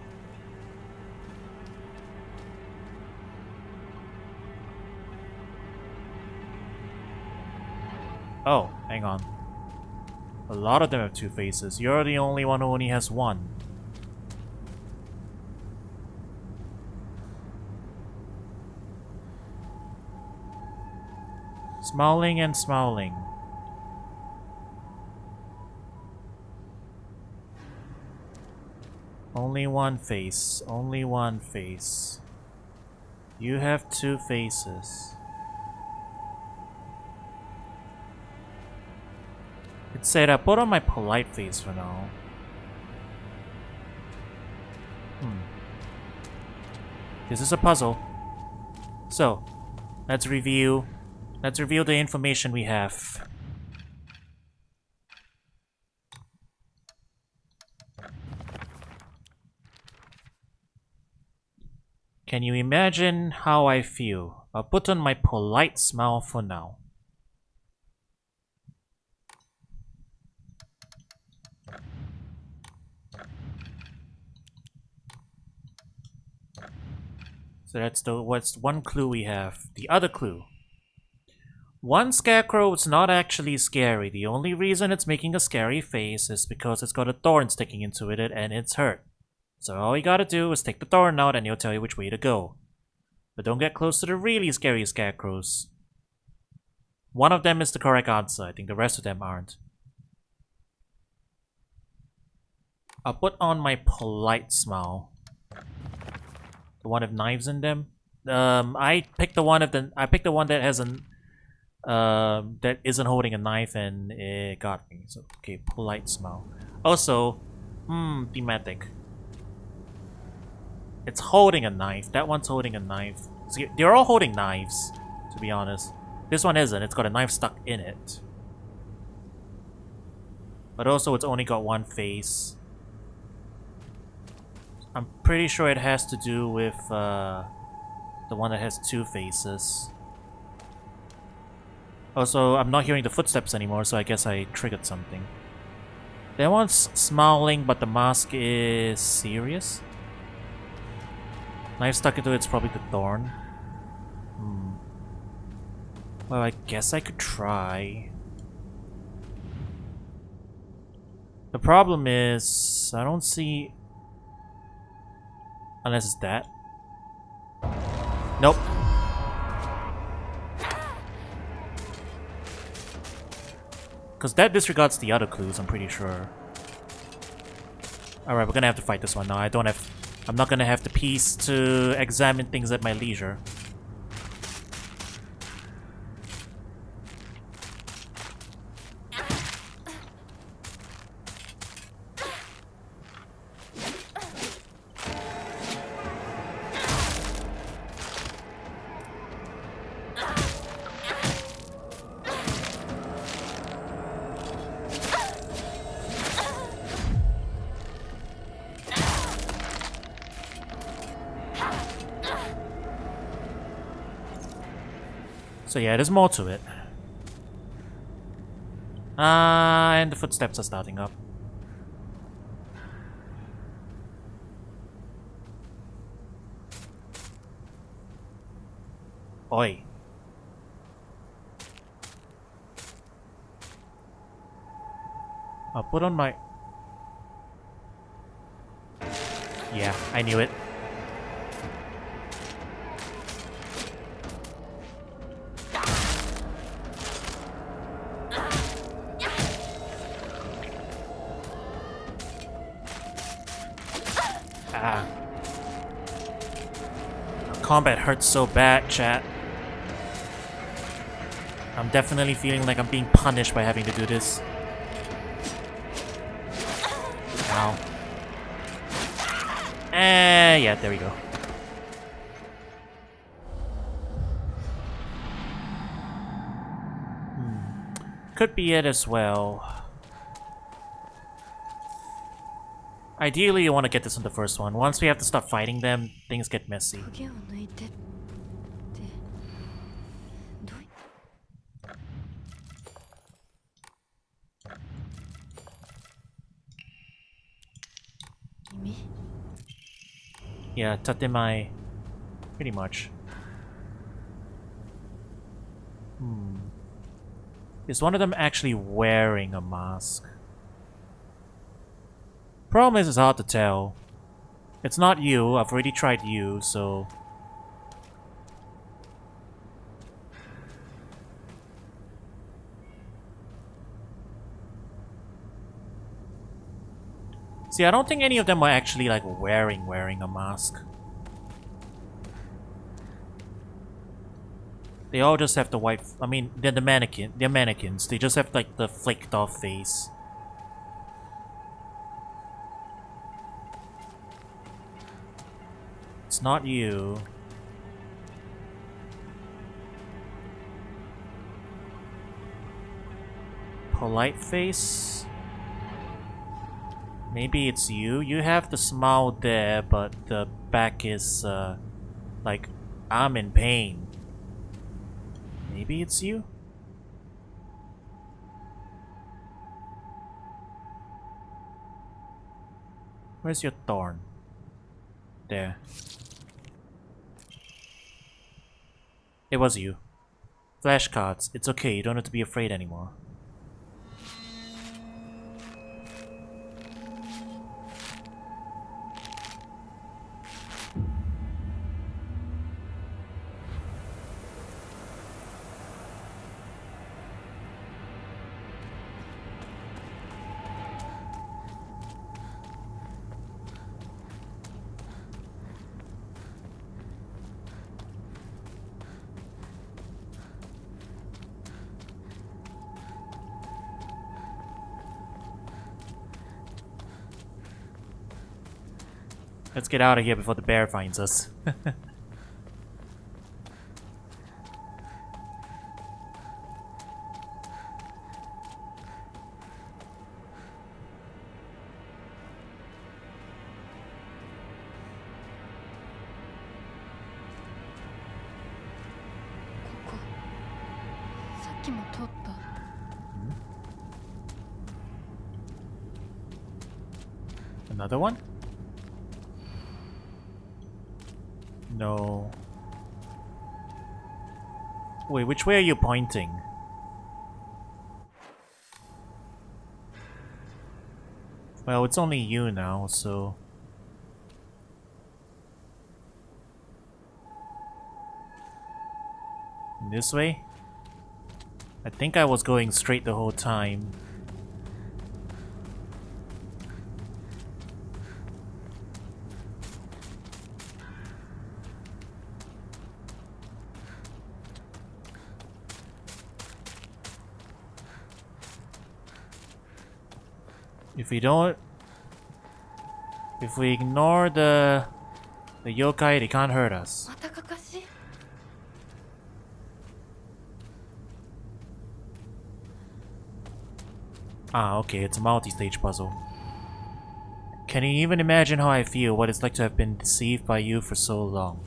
Oh, hang on. A lot of them have two faces. You're the only one who only has one. Smiling and smiling. Only one face. Only one face. You have two faces. It said I put on my polite face for now. This is a puzzle. So, let's review the information we have. Can you imagine how I feel? I'll put on my polite smile for now. So that's what's one clue we have. The other clue. One scarecrow is not actually scary. The only reason it's making a scary face is because it's got a thorn sticking into it and it's hurt. So all you gotta do is take the thorn out and he'll tell you which way to go. But don't get close to the really scary scarecrows. One of them is the correct answer. I think the rest of them aren't. I'll put on my polite smile. The one with knives in them. I picked the one that has an that isn't holding a knife, and it got me. So okay, polite smile. Also, thematic. It's holding a knife. That one's holding a knife. So they're all holding knives, to be honest. This one isn't. It's got a knife stuck in it. But also, it's only got one face. I'm pretty sure it has to do with the one that has two faces. Also, I'm not hearing the footsteps anymore, so I guess I triggered something. That one's smiling, but the mask is serious. Knife stuck into it's probably the thorn. Well, I guess I could try. The problem is, I don't see... Unless it's that. Nope. Because that disregards the other clues, I'm pretty sure. Alright, we're gonna have to fight this one now. I'm not gonna have the peace to examine things at my leisure. So yeah, there's more to it. And the footsteps are starting up. Oi. I'll put on my... Yeah, I knew it. Combat hurts so bad, chat. I'm definitely feeling like I'm being punished by having to do this. Ow. Yeah, there we go. Could be it as well. Ideally, you want to get this on the first one. Once we have to start fighting them, things get messy. Yeah, Tatemai. Pretty much. Is one of them actually wearing a mask? Problem is, it's hard to tell. It's not you. I've already tried you, so... See, I don't think any of them are actually, like, wearing a mask. They all just have the white... I mean, they're mannequins. They just have, like, the flaked off face. It's not you. Polite face? Maybe it's you? You have the smile there, but the back is, like, I'm in pain. Maybe it's you? Where's your thorn? There. It was you. Flashcards. It's okay, you don't have to be afraid anymore. Let's get out of here before the bear finds us. Another one? No. Wait, which way are you pointing? Well, it's only you now, so... This way? I think I was going straight the whole time. If we ignore the yokai, they can't hurt us. Ah, okay, it's a multi-stage puzzle. Can you even imagine how I feel, what it's like to have been deceived by you for so long?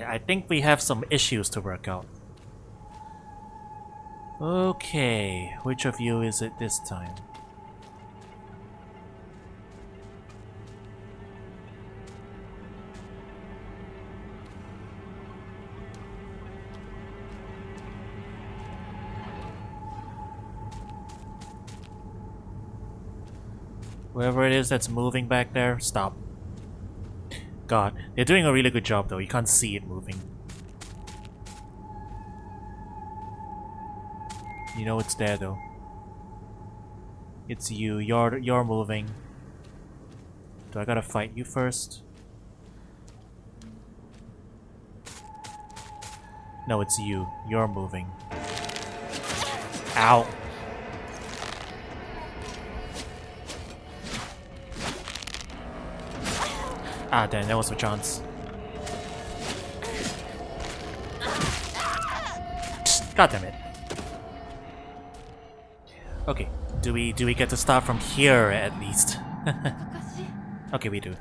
I think we have some issues to work out. Okay, which of you is it this time? Whoever it is that's moving back there, stop. God, they're doing a really good job though, you can't see it moving. You know it's there though. It's you, you're moving. Do I gotta fight you first? No, it's you, you're moving. Ow! Ah, damn, that was a chance. God damn it. Okay, do we get to start from here at least? Okay, we do.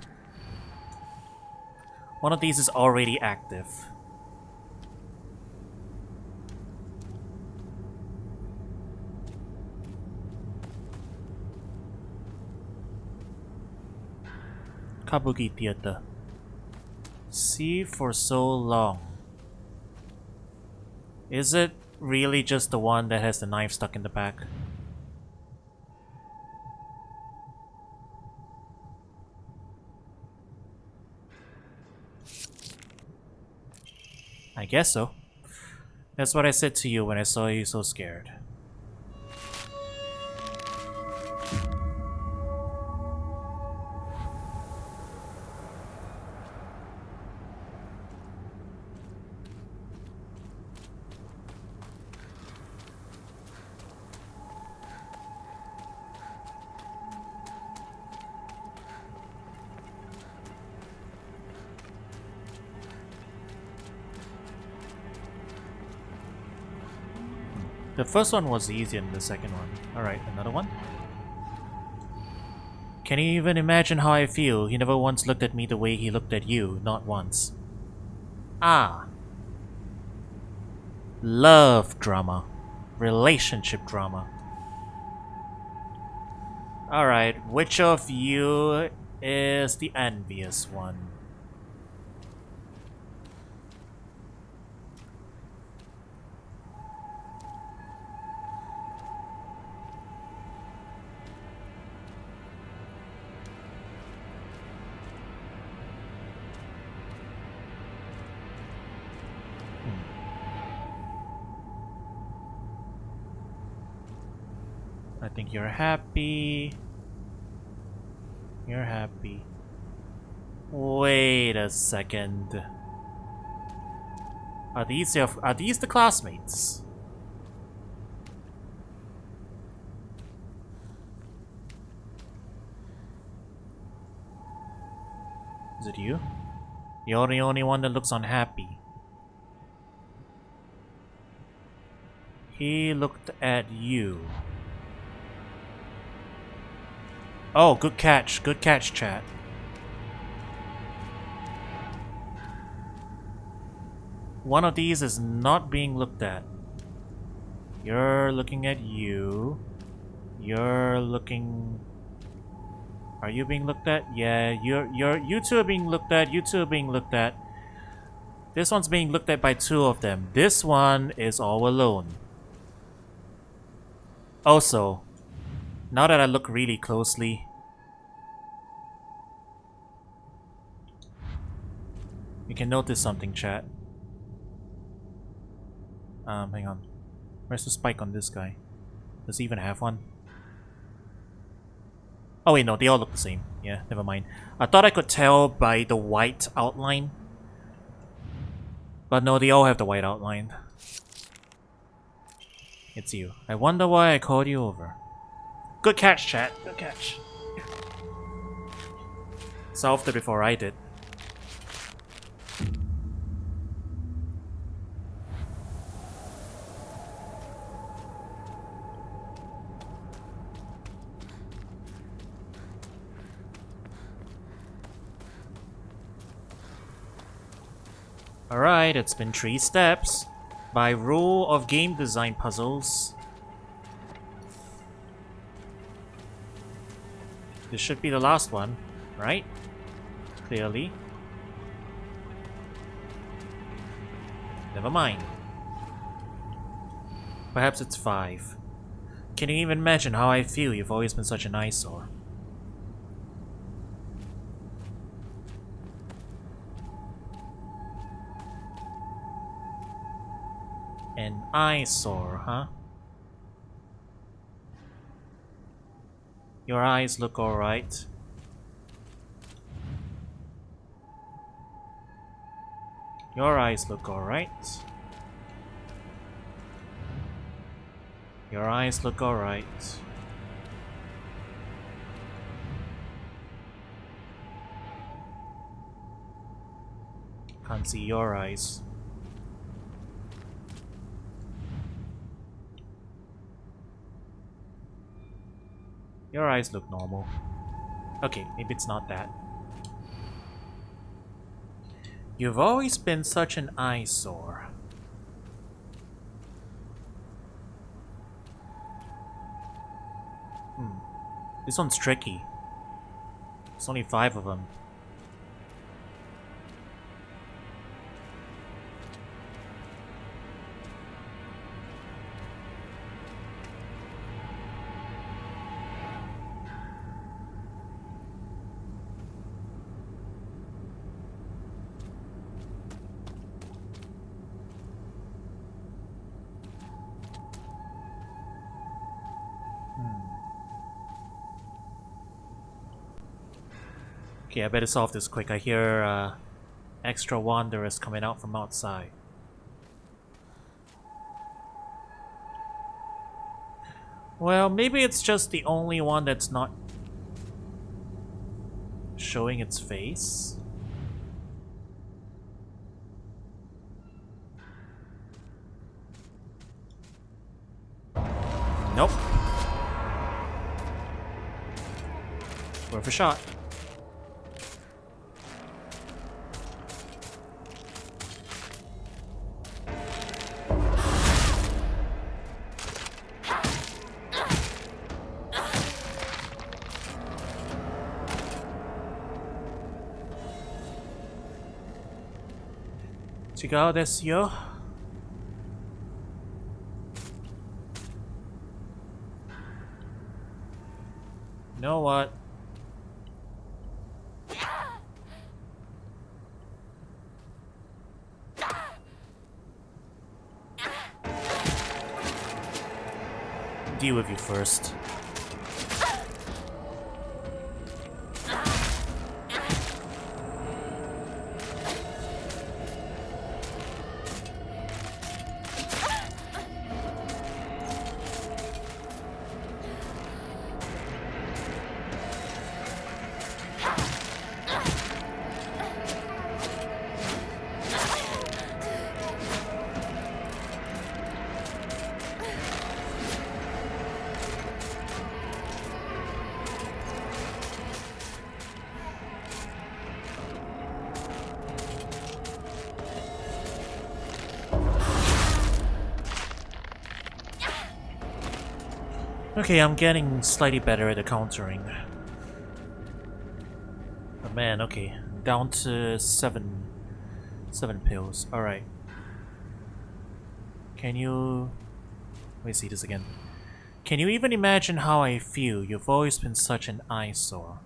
One of these is already active. Kabuki Theater. See for so long. Is it really just the one that has the knife stuck in the back? I guess so. That's what I said to you when I saw you so scared. The first one was easier than the second one. Alright, another one. Can you even imagine how I feel? He never once looked at me the way he looked at you. Not once. Ah. Love drama. Relationship drama. Alright, which of you is the envious one? I think you're happy. You're happy. Wait a second. Are these the classmates? Is it you? You're the only one that looks unhappy. He looked at you. Oh, good catch, chat. One of these is not being looked at. You're looking at you. You're looking... Are you being looked at? Yeah, you two are being looked at. You two are being looked at. This one's being looked at by two of them. This one is all alone. Also, now that I look really closely, you can notice something, chat. Hang on. Where's the spike on this guy? Does he even have one? Oh wait, no, they all look the same. Yeah, never mind. I thought I could tell by the white outline. But no, they all have the white outline. It's you. I wonder why I called you over. Good catch, chat. Good catch. Solved it before I did. Alright, it's been 3 steps. By rule of game design puzzles, this should be the last one, right? Clearly. Never mind. Perhaps it's 5. Can you even imagine how I feel? You've always been such an eyesore. An eyesore, huh? Your eyes look alright. Your eyes look alright. Your eyes look alright. Can't see your eyes. Your eyes look normal. Okay, maybe it's not that. You've always been such an eyesore. This one's tricky. There's only 5 of them. Okay, I better solve this quick. I hear extra wanderers coming out from outside. Well, maybe it's just the only one that's not showing its face. Nope. Worth a shot. 違うですよ. You know what? Deal with you first. Okay, I'm getting slightly better at the countering. But man, okay. Down to 7 pills. Alright. Can you... Let me see this again. Can you even imagine how I feel? You've always been such an eyesore.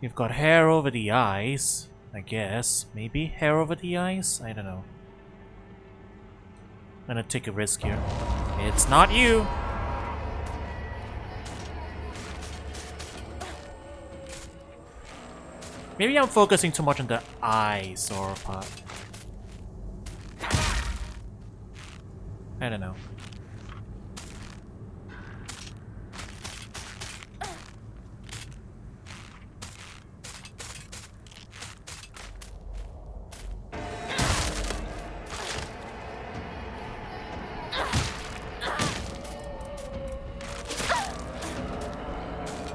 You've got hair over the eyes, I guess. Maybe hair over the eyes? I don't know. I'm gonna take a risk here. It's not you! Maybe I'm focusing too much on the eyes or part. I don't know.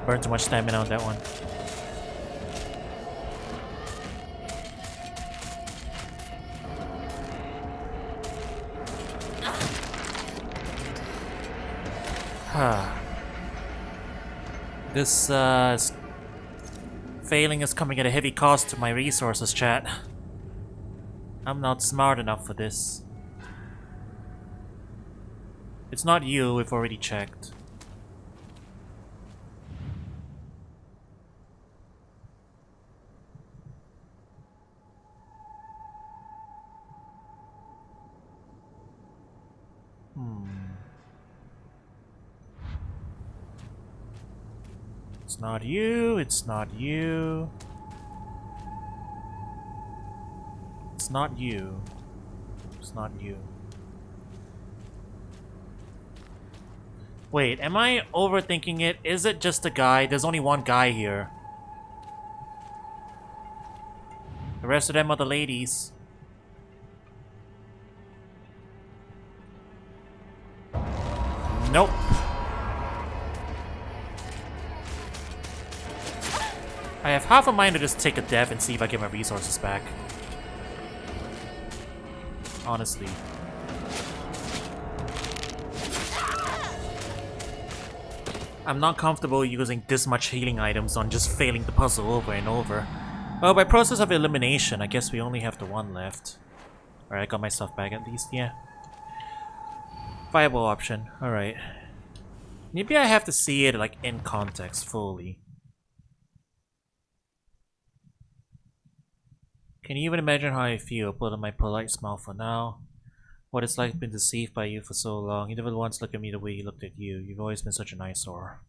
Burned too much stamina on that one. This failing is coming at a heavy cost to my resources, chat. I'm not smart enough for this. It's not you, we've already checked. It's not you, it's not you. It's not you. It's not you. Wait, am I overthinking it? Is it just a guy? There's only one guy here. The rest of them are the ladies. Nope. I have half a mind to just take a death and see if I get my resources back. Honestly. I'm not comfortable using this much healing items on just failing the puzzle over and over. Well, by process of elimination, I guess we only have the one left. Alright, I got my stuff back at least, yeah. Viable option, alright. Maybe I have to see it like in context fully. Can you even imagine how I feel? Put on my polite smile for now. What it's like being deceived by you for so long. You never once looked at me the way he looked at you. You've always been such an eyesore.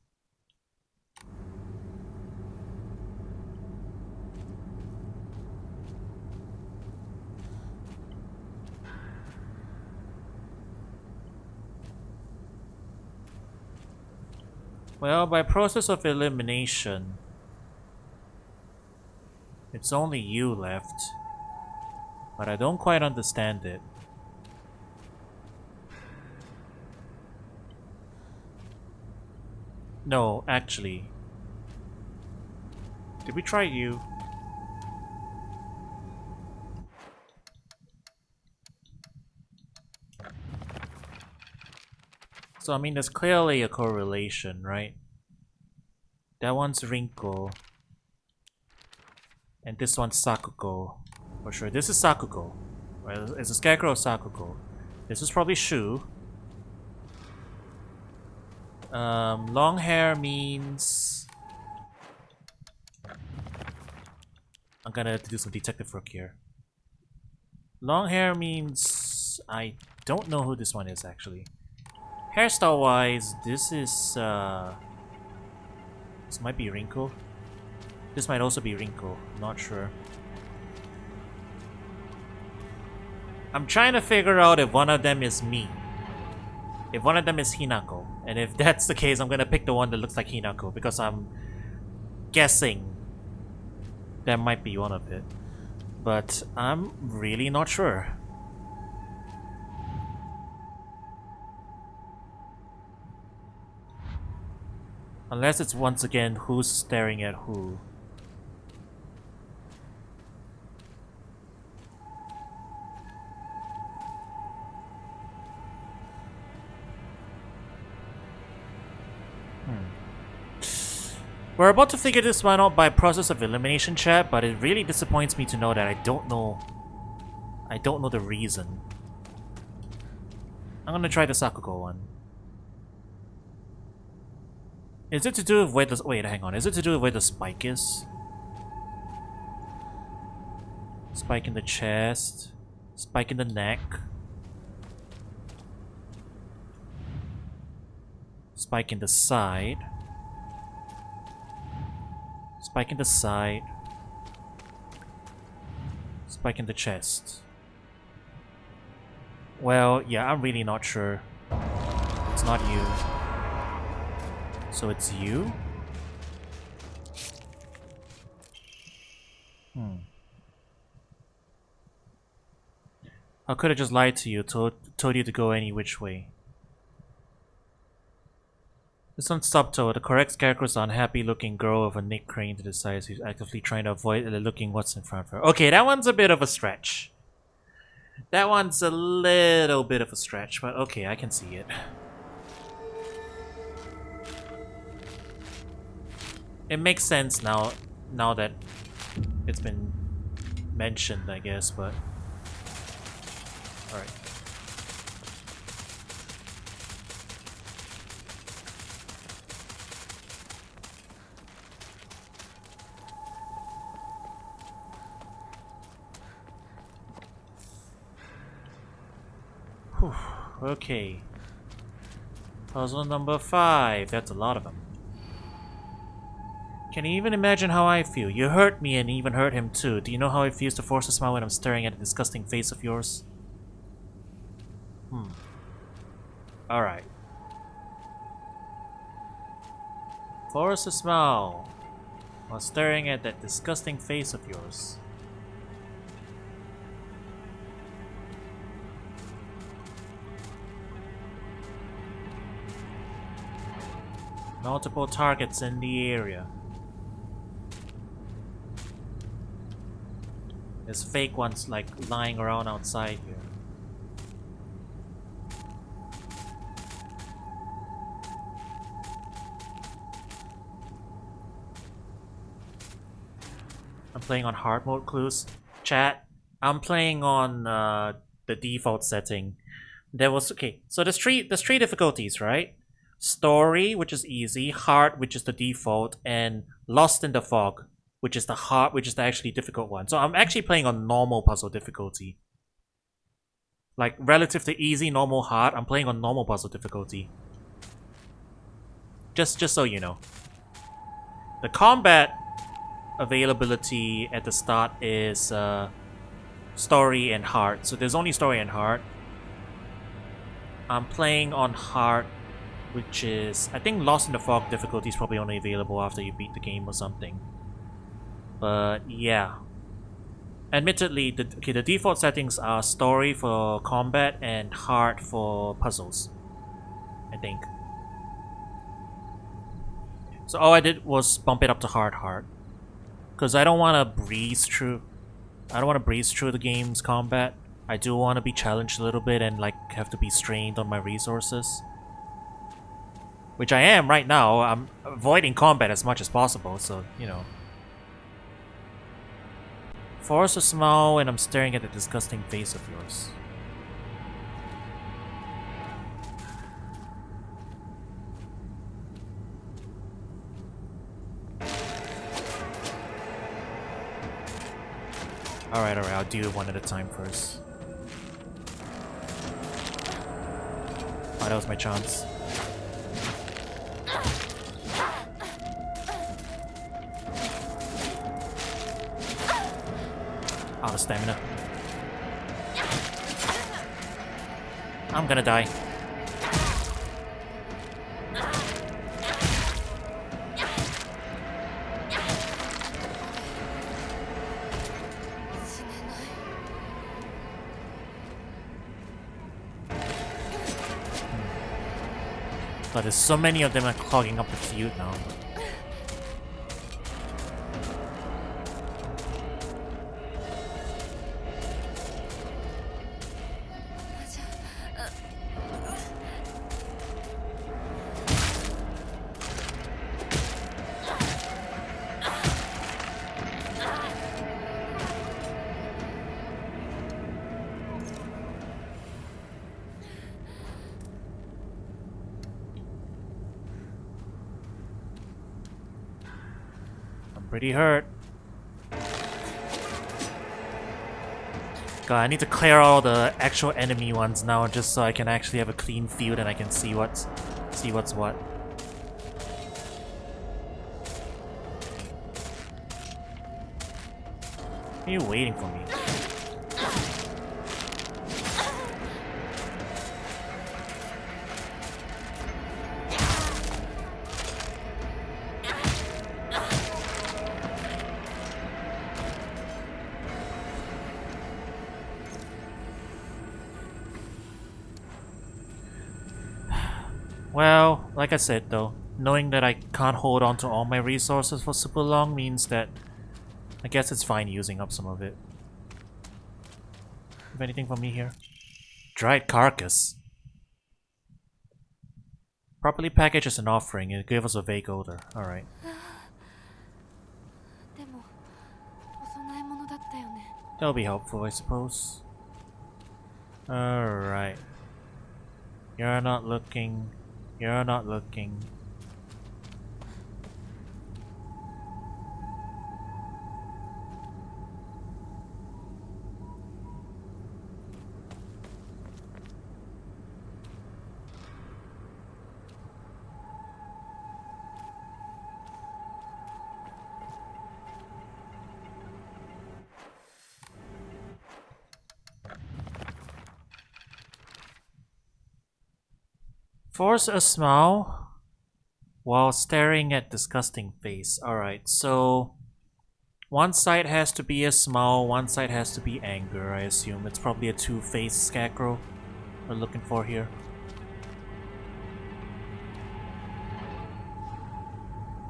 Well, by process of elimination, it's only you left. but I don't quite understand it. No, actually. Did we try you? So, I mean, there's clearly a correlation, right? That one's Rinko. And this one's Sakuko. For sure. This is Sakuko. Right? It's a Scarecrow Sakuko. This is probably Shu. Long hair means... I'm gonna have to do some detective work here. Long hair means... I don't know who this one is, actually. Hairstyle-wise, this is... This might be Rinko. This might also be Rinko. I'm not sure. I'm trying to figure out if one of them is me. If one of them is Hinako. And if that's the case, I'm gonna pick the one that looks like Hinako. Because I'm guessing that might be one of it. But I'm really not sure. Unless it's once again who's staring at who. We're about to figure this one out by process of elimination, chat, but it really disappoints me to know that I don't know the reason. I'm gonna try the Sakuko one. Is it to do with where the... Wait, hang on. Is it to do with where the spike is? Spike in the chest. Spike in the neck. Spike in the side. Spike in the side. Spike in the chest. Well, yeah, I'm really not sure. It's not you. So it's you? I could have just lied to you, told you to go any which way. This one's Subtle. The correct Scarecrow is an unhappy-looking girl with a Nick Crane to the side who's actively trying to avoid looking what's in front of her. Okay, that one's a bit of a stretch. That one's a little bit of a stretch, but okay, I can see it. It makes sense now that it's been mentioned, I guess, but... Alright. Whew, okay. Puzzle number 5. That's a lot of them. Can you even imagine how I feel? You hurt me and even hurt him too. Do you know how it feels to force a smile when I'm staring at the disgusting face of yours? Alright. Force a smile while staring at that disgusting face of yours. Multiple targets in the area. There's fake ones like lying around outside here. I'm playing on hard mode clues. Chat, I'm playing on the default setting. There was okay, so there's three difficulties, right? Story, which is easy, hard, which is the default, and Lost in the Fog, which is the hard, which is the actually difficult one. So I'm actually playing on normal puzzle difficulty. Like relative to easy, normal, hard, I'm playing on normal puzzle difficulty. Just so you know. The combat availability at the start is story and hard. So there's only story and hard. I'm playing on hard, which is, I think Lost in the Fog difficulty is probably only available after you beat the game or something. But yeah. Admittedly, the default settings are story for combat and hard for puzzles, I think. So all I did was bump it up to hard. Because I don't want to breeze through... I don't want to breeze through the game's combat. I do want to be challenged a little bit and like have to be strained on my resources. Which I am right now. I'm avoiding combat as much as possible, so, you know. Force a smile and I'm staring at the disgusting face of yours. Alright, I'll do it one at a time first. Oh, that was my chance. Out of stamina. I'm gonna die. But there's so many of them are clogging up the field now. Pretty hurt. God, I need to clear all the actual enemy ones now just so I can actually have a clean field and I can see what's what. Are you waiting for me? Well, like I said though, knowing that I can't hold on to all my resources for super long means that I guess it's fine using up some of it. Have anything for me here? Dried carcass. Properly packaged as an offering, it gave us a vague odor. Alright. That'll be helpful, I suppose. Alright. You're not looking. You're not looking. Force a smile while staring at disgusting face. Alright, so one side has to be a smile, one side has to be anger, I assume. It's probably a two-faced Scarecrow we're looking for here.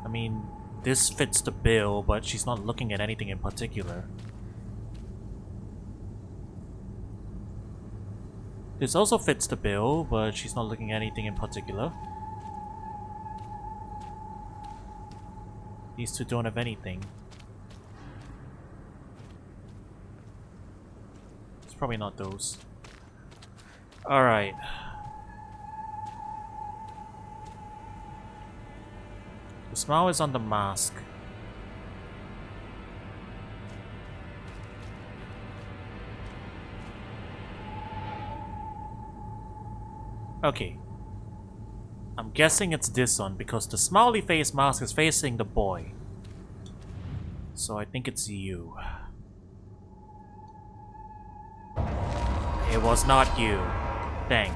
I mean, this fits the bill, but she's not looking at anything in particular. This also fits the bill, but she's not looking at anything in particular. These two don't have anything. It's probably not those. Alright. The smile is on the mask. Okay. I'm guessing it's this one because the smiley face mask is facing the boy. So I think it's you. It was not you. Dang.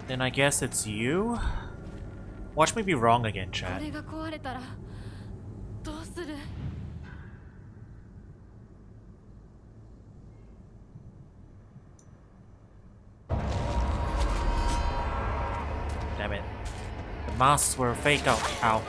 Then I guess it's you? Watch me be wrong again, こ chat. れが壊れたらどうする？ Damn it. The masks were fake out. Ow.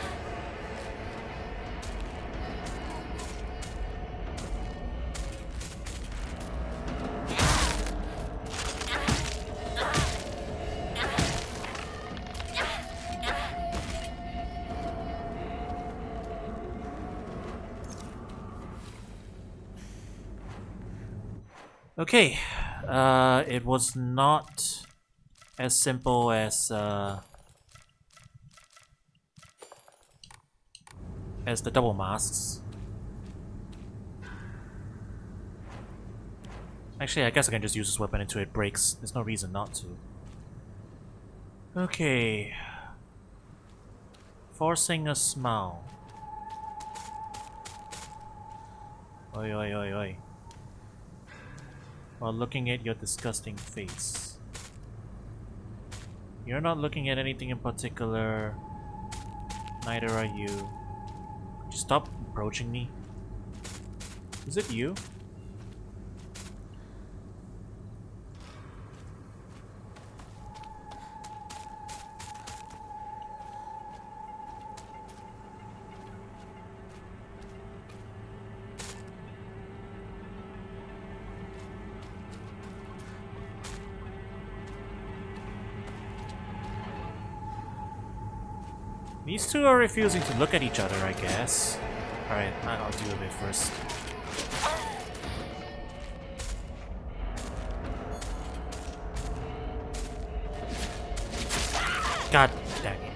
Okay, it was not as simple as the double masks. Actually, I guess I can just use this weapon until it breaks. There's no reason not to. Okay. Forcing a smile. Oi, oi, oi, oi. While looking at your disgusting face. You're not looking at anything in particular. Neither are you. Could you stop approaching me? Is it you? These two are refusing to look at each other, I guess. Alright, I'll deal with it first. God dang it.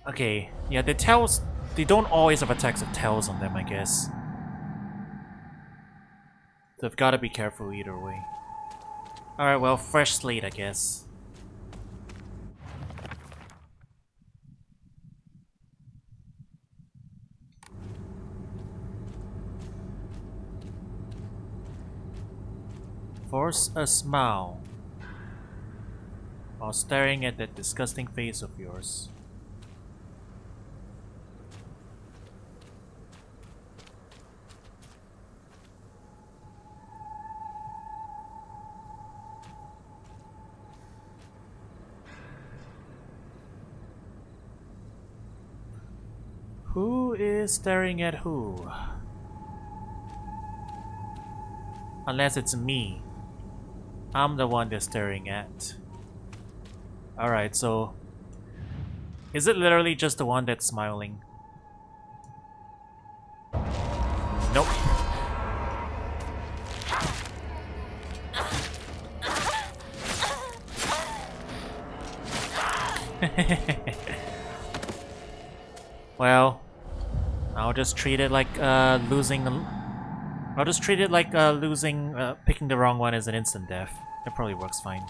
Okay, yeah, the tails, they don't always have attacks of tails on them, I guess. So I've gotta be careful either way. Alright, well, fresh slate, I guess. Force a smile while staring at that disgusting face of yours. Who is staring at who? Unless it's me. I'm the one they're staring at. Alright, so... Is it literally just the one that's smiling? Nope. Well, I'll just treat it like losing... I'll just treat it like picking the wrong one as an instant death. That probably works fine.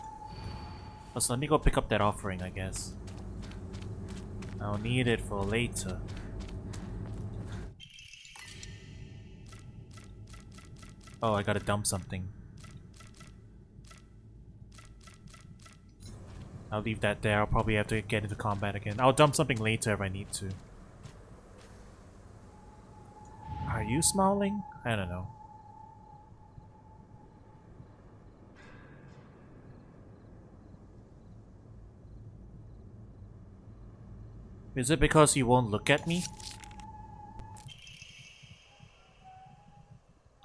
So let me go pick up that offering, I guess. I'll need it for later. Oh, I gotta dump something. I'll leave that there. I'll probably have to get into combat again. I'll dump something later if I need to. Are you smiling? I don't know. Is it because you won't look at me?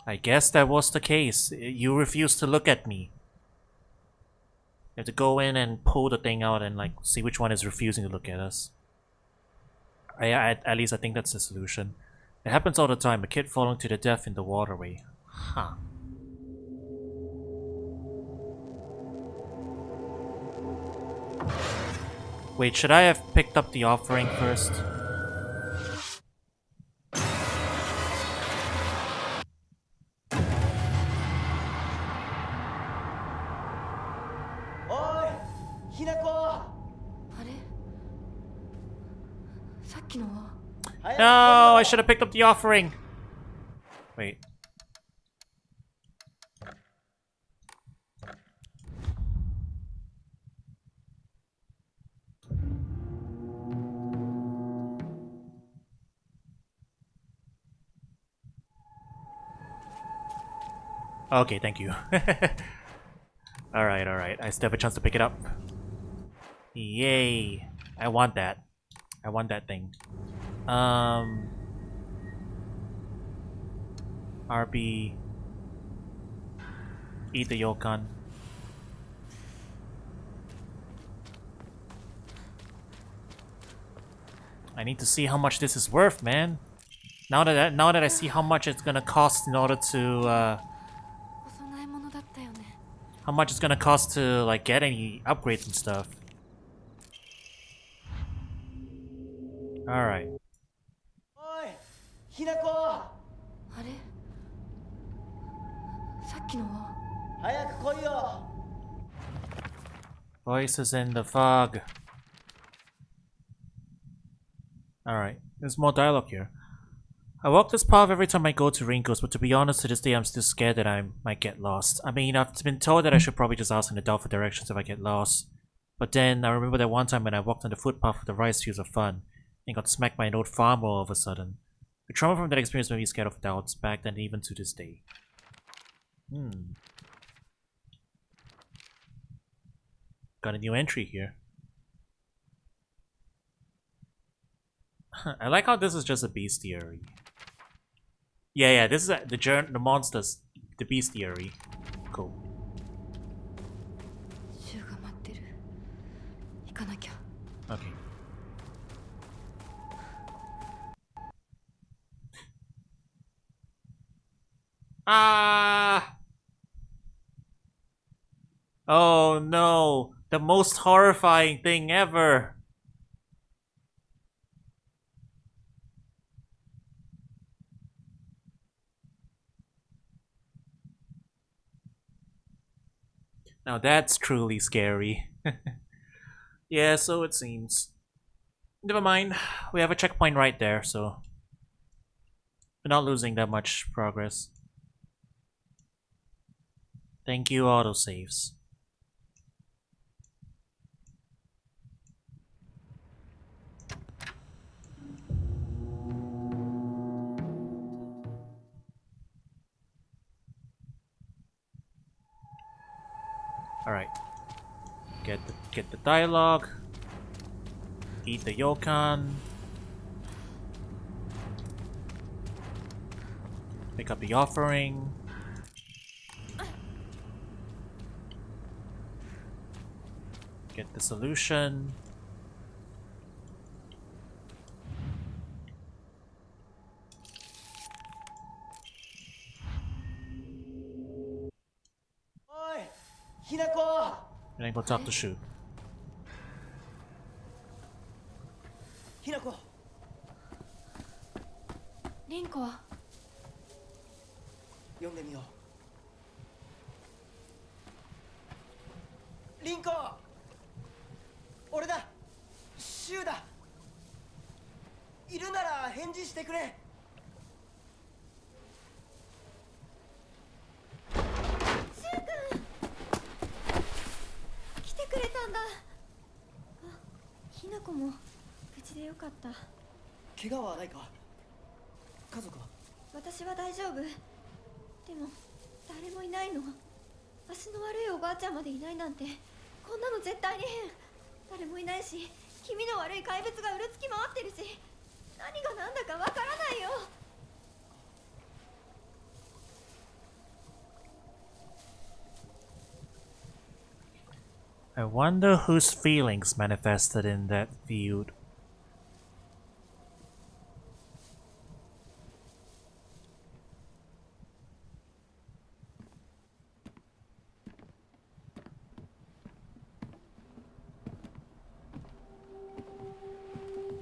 I guess that was the case. You refuse to look at me. You have to go in and pull the thing out and like see which one is refusing to look at us. At least I think that's the solution. It happens all the time. A kid falling to their death in the waterway. Huh. Wait, should I have picked up the offering first? Oi! Hinako! あれ？さっきのは No, I should have picked up the offering. Wait. Okay, thank you. Alright, alright. I still have a chance to pick it up. Yay. I want that. I want that thing. RB. Eat the Yokan. I need to see how much this is worth, man. Now that I see how much it's gonna cost in order to how much it's gonna cost to like get any upgrades and stuff. Alright. おいひなこあれさっきのは早く来いよ Voices in the fog. Alright, there's more dialogue here. I walk this path every time I go to Rinko's, but to be honest, to this day I'm still scared that I might get lost. I mean, I've been told that I should probably just ask an adult for directions if I get lost. But then, I remember that one time when I walked on the footpath with the rice fields for fun, and got smacked by an old farmer all of a sudden. The trauma from that experience made me scared of adults, back then even to this day. Got a new entry here. I like how this is just a bestiary. Yeah, this is the monsters, the bestiary. Cool. 柊が待ってる行かなきゃ Okay. Ah! Oh no! The most horrifying thing ever! Now that's truly scary. Yeah, so it seems. Never mind, we have a checkpoint right there, so we're not losing that much progress. Thank you, autosaves. Alright. Get the dialogue. Eat the Yokan. Pick up the offering. Get the solution.おいひなこ And then go talk to Shu. ひなこ凛子は読んでみようリンコ俺だシュウだいるなら返事してくれ来てくれたんだ。あ、ひなこも無事でよかった。怪我はないか家族は私は大丈夫。でも誰もいないの。足の悪いおばあちゃんまでいないなんてこんなの絶対に変。誰もいないし気味の悪い怪物がうろつき回ってるし何が何だかわからないよ。I wonder whose feelings manifested in that feud.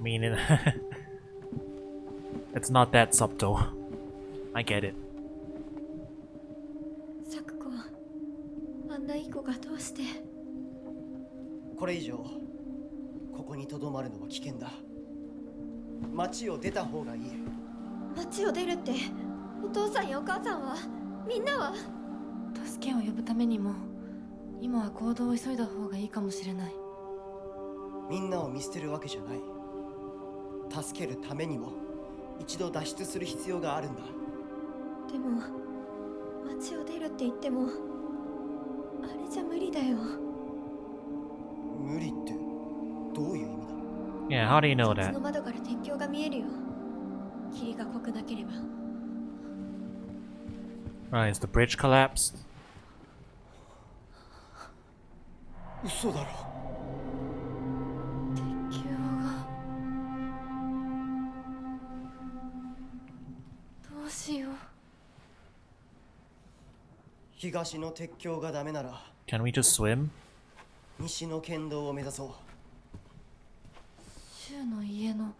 Meaning, it's not that subtle. I get it. サクコあんないい子がどうしてこれ以上ここにとどまるのは危険だ町を出た方がいい町を出るってお父さんやお母さんはみんなは助けを呼ぶためにも今は行動を急いだ方がいいかもしれないみんなを見捨てるわけじゃない助けるためにも一度脱出する必要があるんだでも街を出るって言ってもあれじゃ無理だよ。無理ってどういう意味だ？ Yeah, how do you know そっち that? の窓から鉄橋が見えるよ。霧が濃くなければ。Right, is the bridge collapsed? 嘘だろ。鉄橋がどうしよう。東の鉄橋がダメなら Can we just swim? 西の県道を目指そう。柊の家の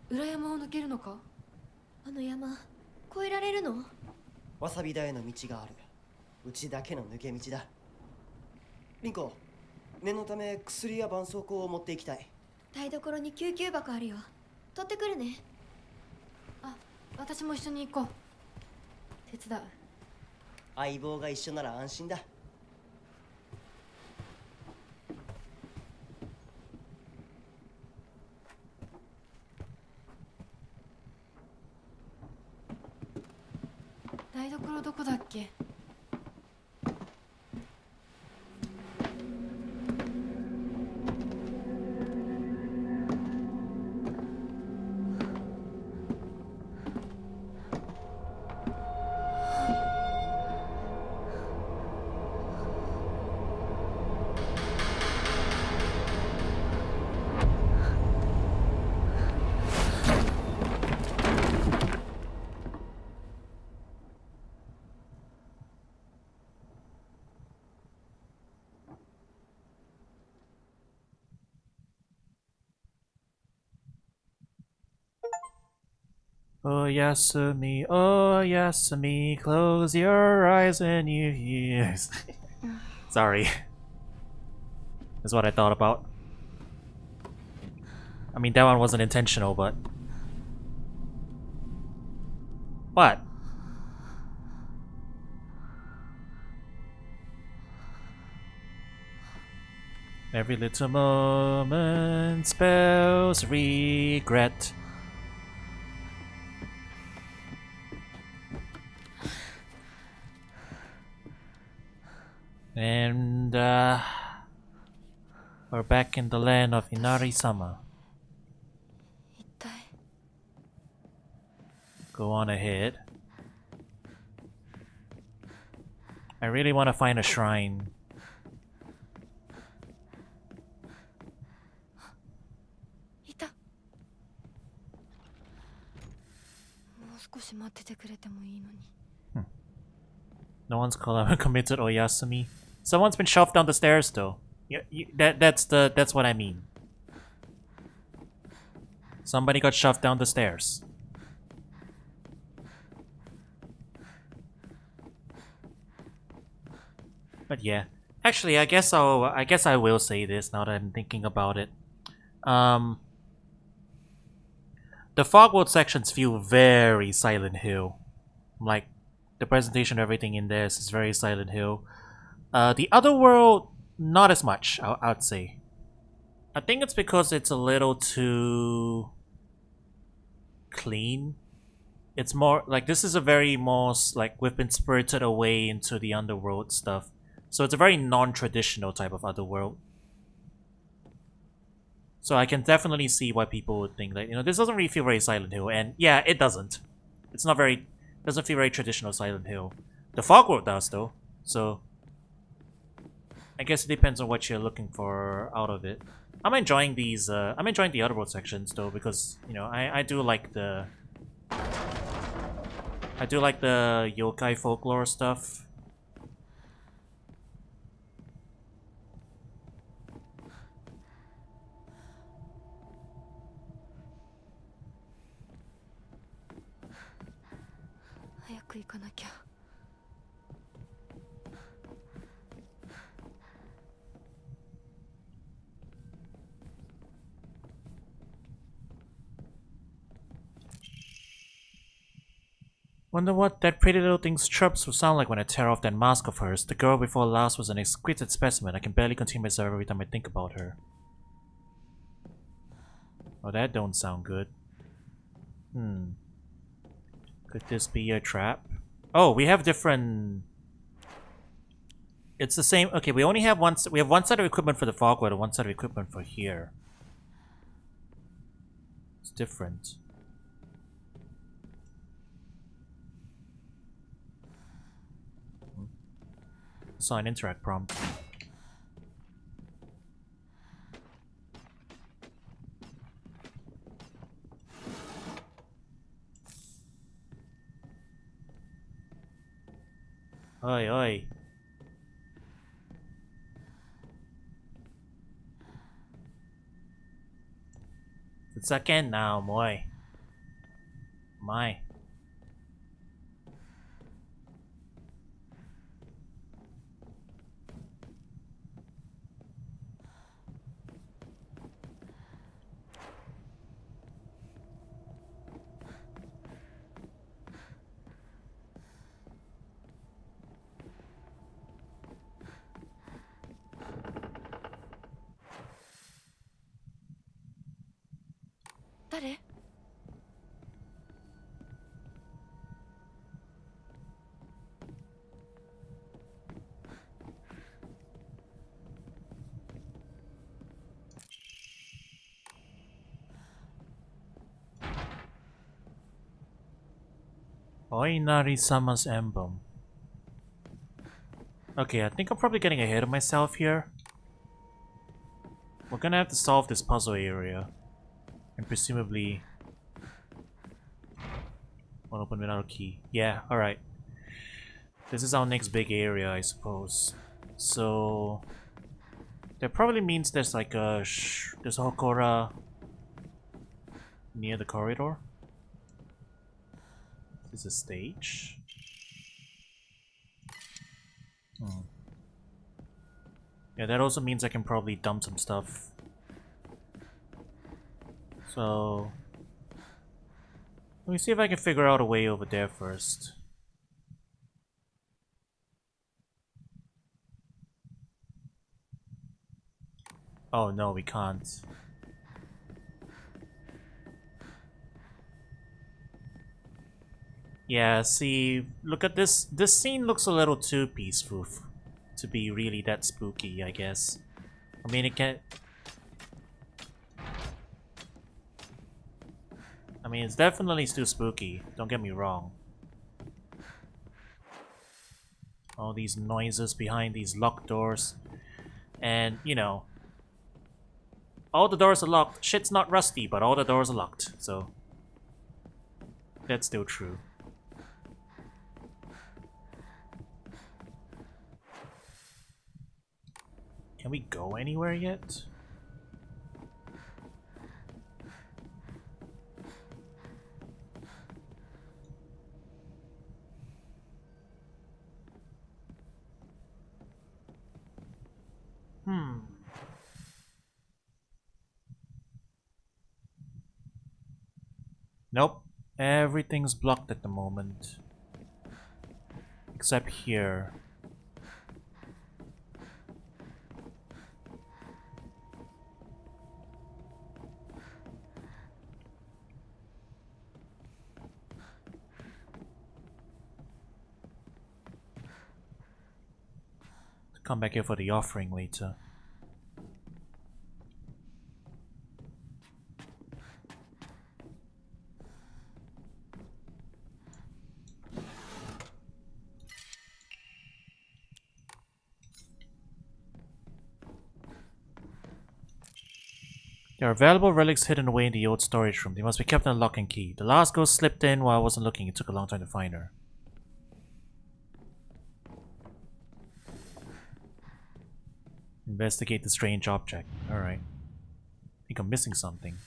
裏山を抜けるのか？あの山越えられるの？わさび田への道がある。うちだけの抜け道だ。リンコ、念のため薬や絆創膏を持っていきたい。台所に救急箱あるよ。取ってくるね。あ、私も一緒に行こう。手伝う。相棒が一緒なら安心だ。台所どこだっけ？Oh Yasumi, oh Yasumi, close your eyes when you hear. Sorry. That's what I thought about. I mean, that one wasn't intentional, but... What? Every little moment spells regret. And we're back in the land of Inari-sama. 一体 Go on ahead. I really want to find a shrine. いた。もう少し待っててくれてもいいのに。No one's committed Oyasumi. Someone's been shoved down the stairs, though. That's what I mean. Somebody got shoved down the stairs. But yeah, actually, I guess I will say this now that I'm thinking about it. The Fogworld sections feel very Silent Hill. Like, the presentation, everything in this is very Silent Hill. The other world, not as much, I'd say. I think it's because it's a little too clean. It's more like this is a very more like we've been spirited away into the underworld stuff. So it's a very non-traditional type of otherworld. So I can definitely see why people would think that, you know, this doesn't really feel very Silent Hill, and yeah, it doesn't. It's not very, doesn't feel very traditional Silent Hill. The Fogworld does though, so I guess it depends on what you're looking for out of it. I'm enjoying these, I'm enjoying the Otherworld sections though, because, you know, I do like the yokai folklore stuff. Wonder what that pretty little thing's chirps will sound like when I tear off that mask of hers. The girl before last was an exquisite specimen. I can barely contain myself every time I think about her. Oh, that don't sound good. Could this be a trap? Oh, we have different It's the same. Okay, we only have one. We have one set of equipment for the Fogwood and one set of equipment for here. It's different. Saw an interact prompt. Oi, oi. It's again now, boy. My.誰？ Oinari-sama's emblem. Okay, I think I'm probably getting ahead of myself here. We're gonna have to solve this puzzle area. And presumably... One open without a key. Yeah, alright. This is our next big area, I suppose. So... That probably means there's like a... there's a Hokora... near the corridor. Is this a stage? Yeah, that also means I can probably dump some stuff. So... Let me see if I can figure out a way over there first. Oh no, we can't. Yeah, see, look at this. This scene looks a little too peaceful to be really that spooky, I guess. I mean, it can... I mean, it's definitely still spooky, don't get me wrong. All these noises behind these locked doors. And, you know... All the doors are locked. Shit's not rusty, but all the doors are locked, so... That's still true. Can we go anywhere yet? Nope. Everything's blocked at the moment. Except here. Come back here for the offering later. There are valuable relics hidden away in the old storage room. They must be kept on lock and key. The last ghost slipped in while I wasn't looking. It took a long time to find her. Investigate the strange object. Alright. I think I'm missing something.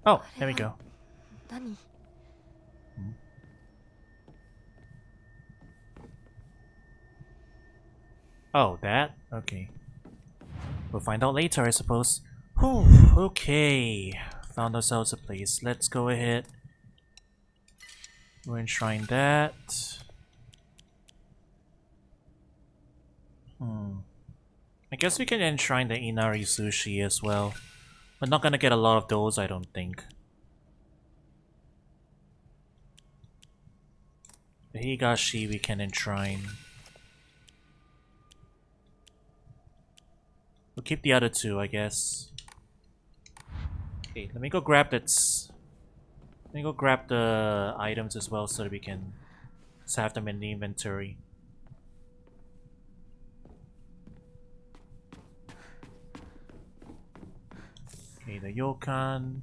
Oh, there we go. 何？ Oh, that? Okay. We'll find out later, I suppose. Whew, okay. Found ourselves a place. Let's go ahead. We'll enshrine that. I guess we can enshrine the Inari Sushi as well. We're not gonna get a lot of those, I don't think. The Higashi we can enshrine. We'll keep the other two, I guess. Okay, let me go grab that. Let me go grab the items as well so that we can just have them in the inventory. Okay, the Yokan.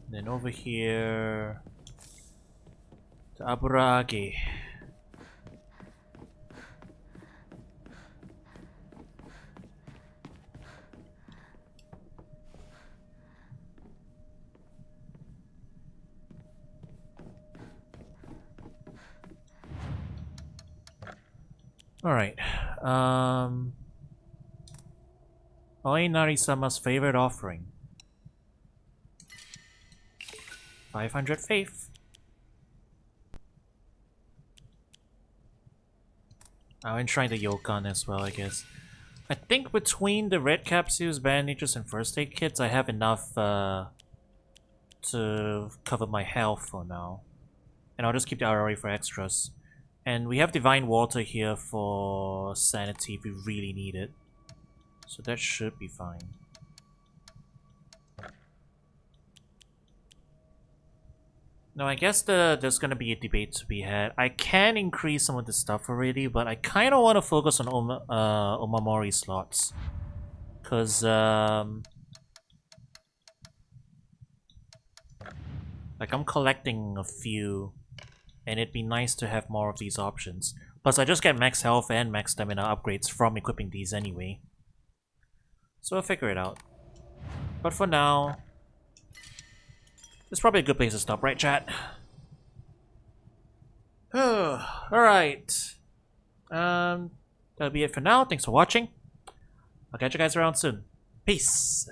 Then over here, the Aburage. Alright. Oinari-sama's favorite offering. 500 faith. I'll enshrine the Yokan as well, I guess. I think between the red capsules, bandages, and first aid kits, I have enough to cover my health for now. And I'll just keep the RRA for extras. And we have divine water here for sanity if we really need it. So that should be fine. No, I guess there's gonna be a debate to be had. I can increase some of the stuff already, but I kind of want to focus on Omamori slots. Because, like, I'm collecting a few, and it'd be nice to have more of these options. Plus, I just get max health and max stamina upgrades from equipping these anyway. So I'll figure it out. But for now, it's probably a good place to stop, right, chat? Alright. That'll be it for now. Thanks for watching. I'll catch you guys around soon. Peace.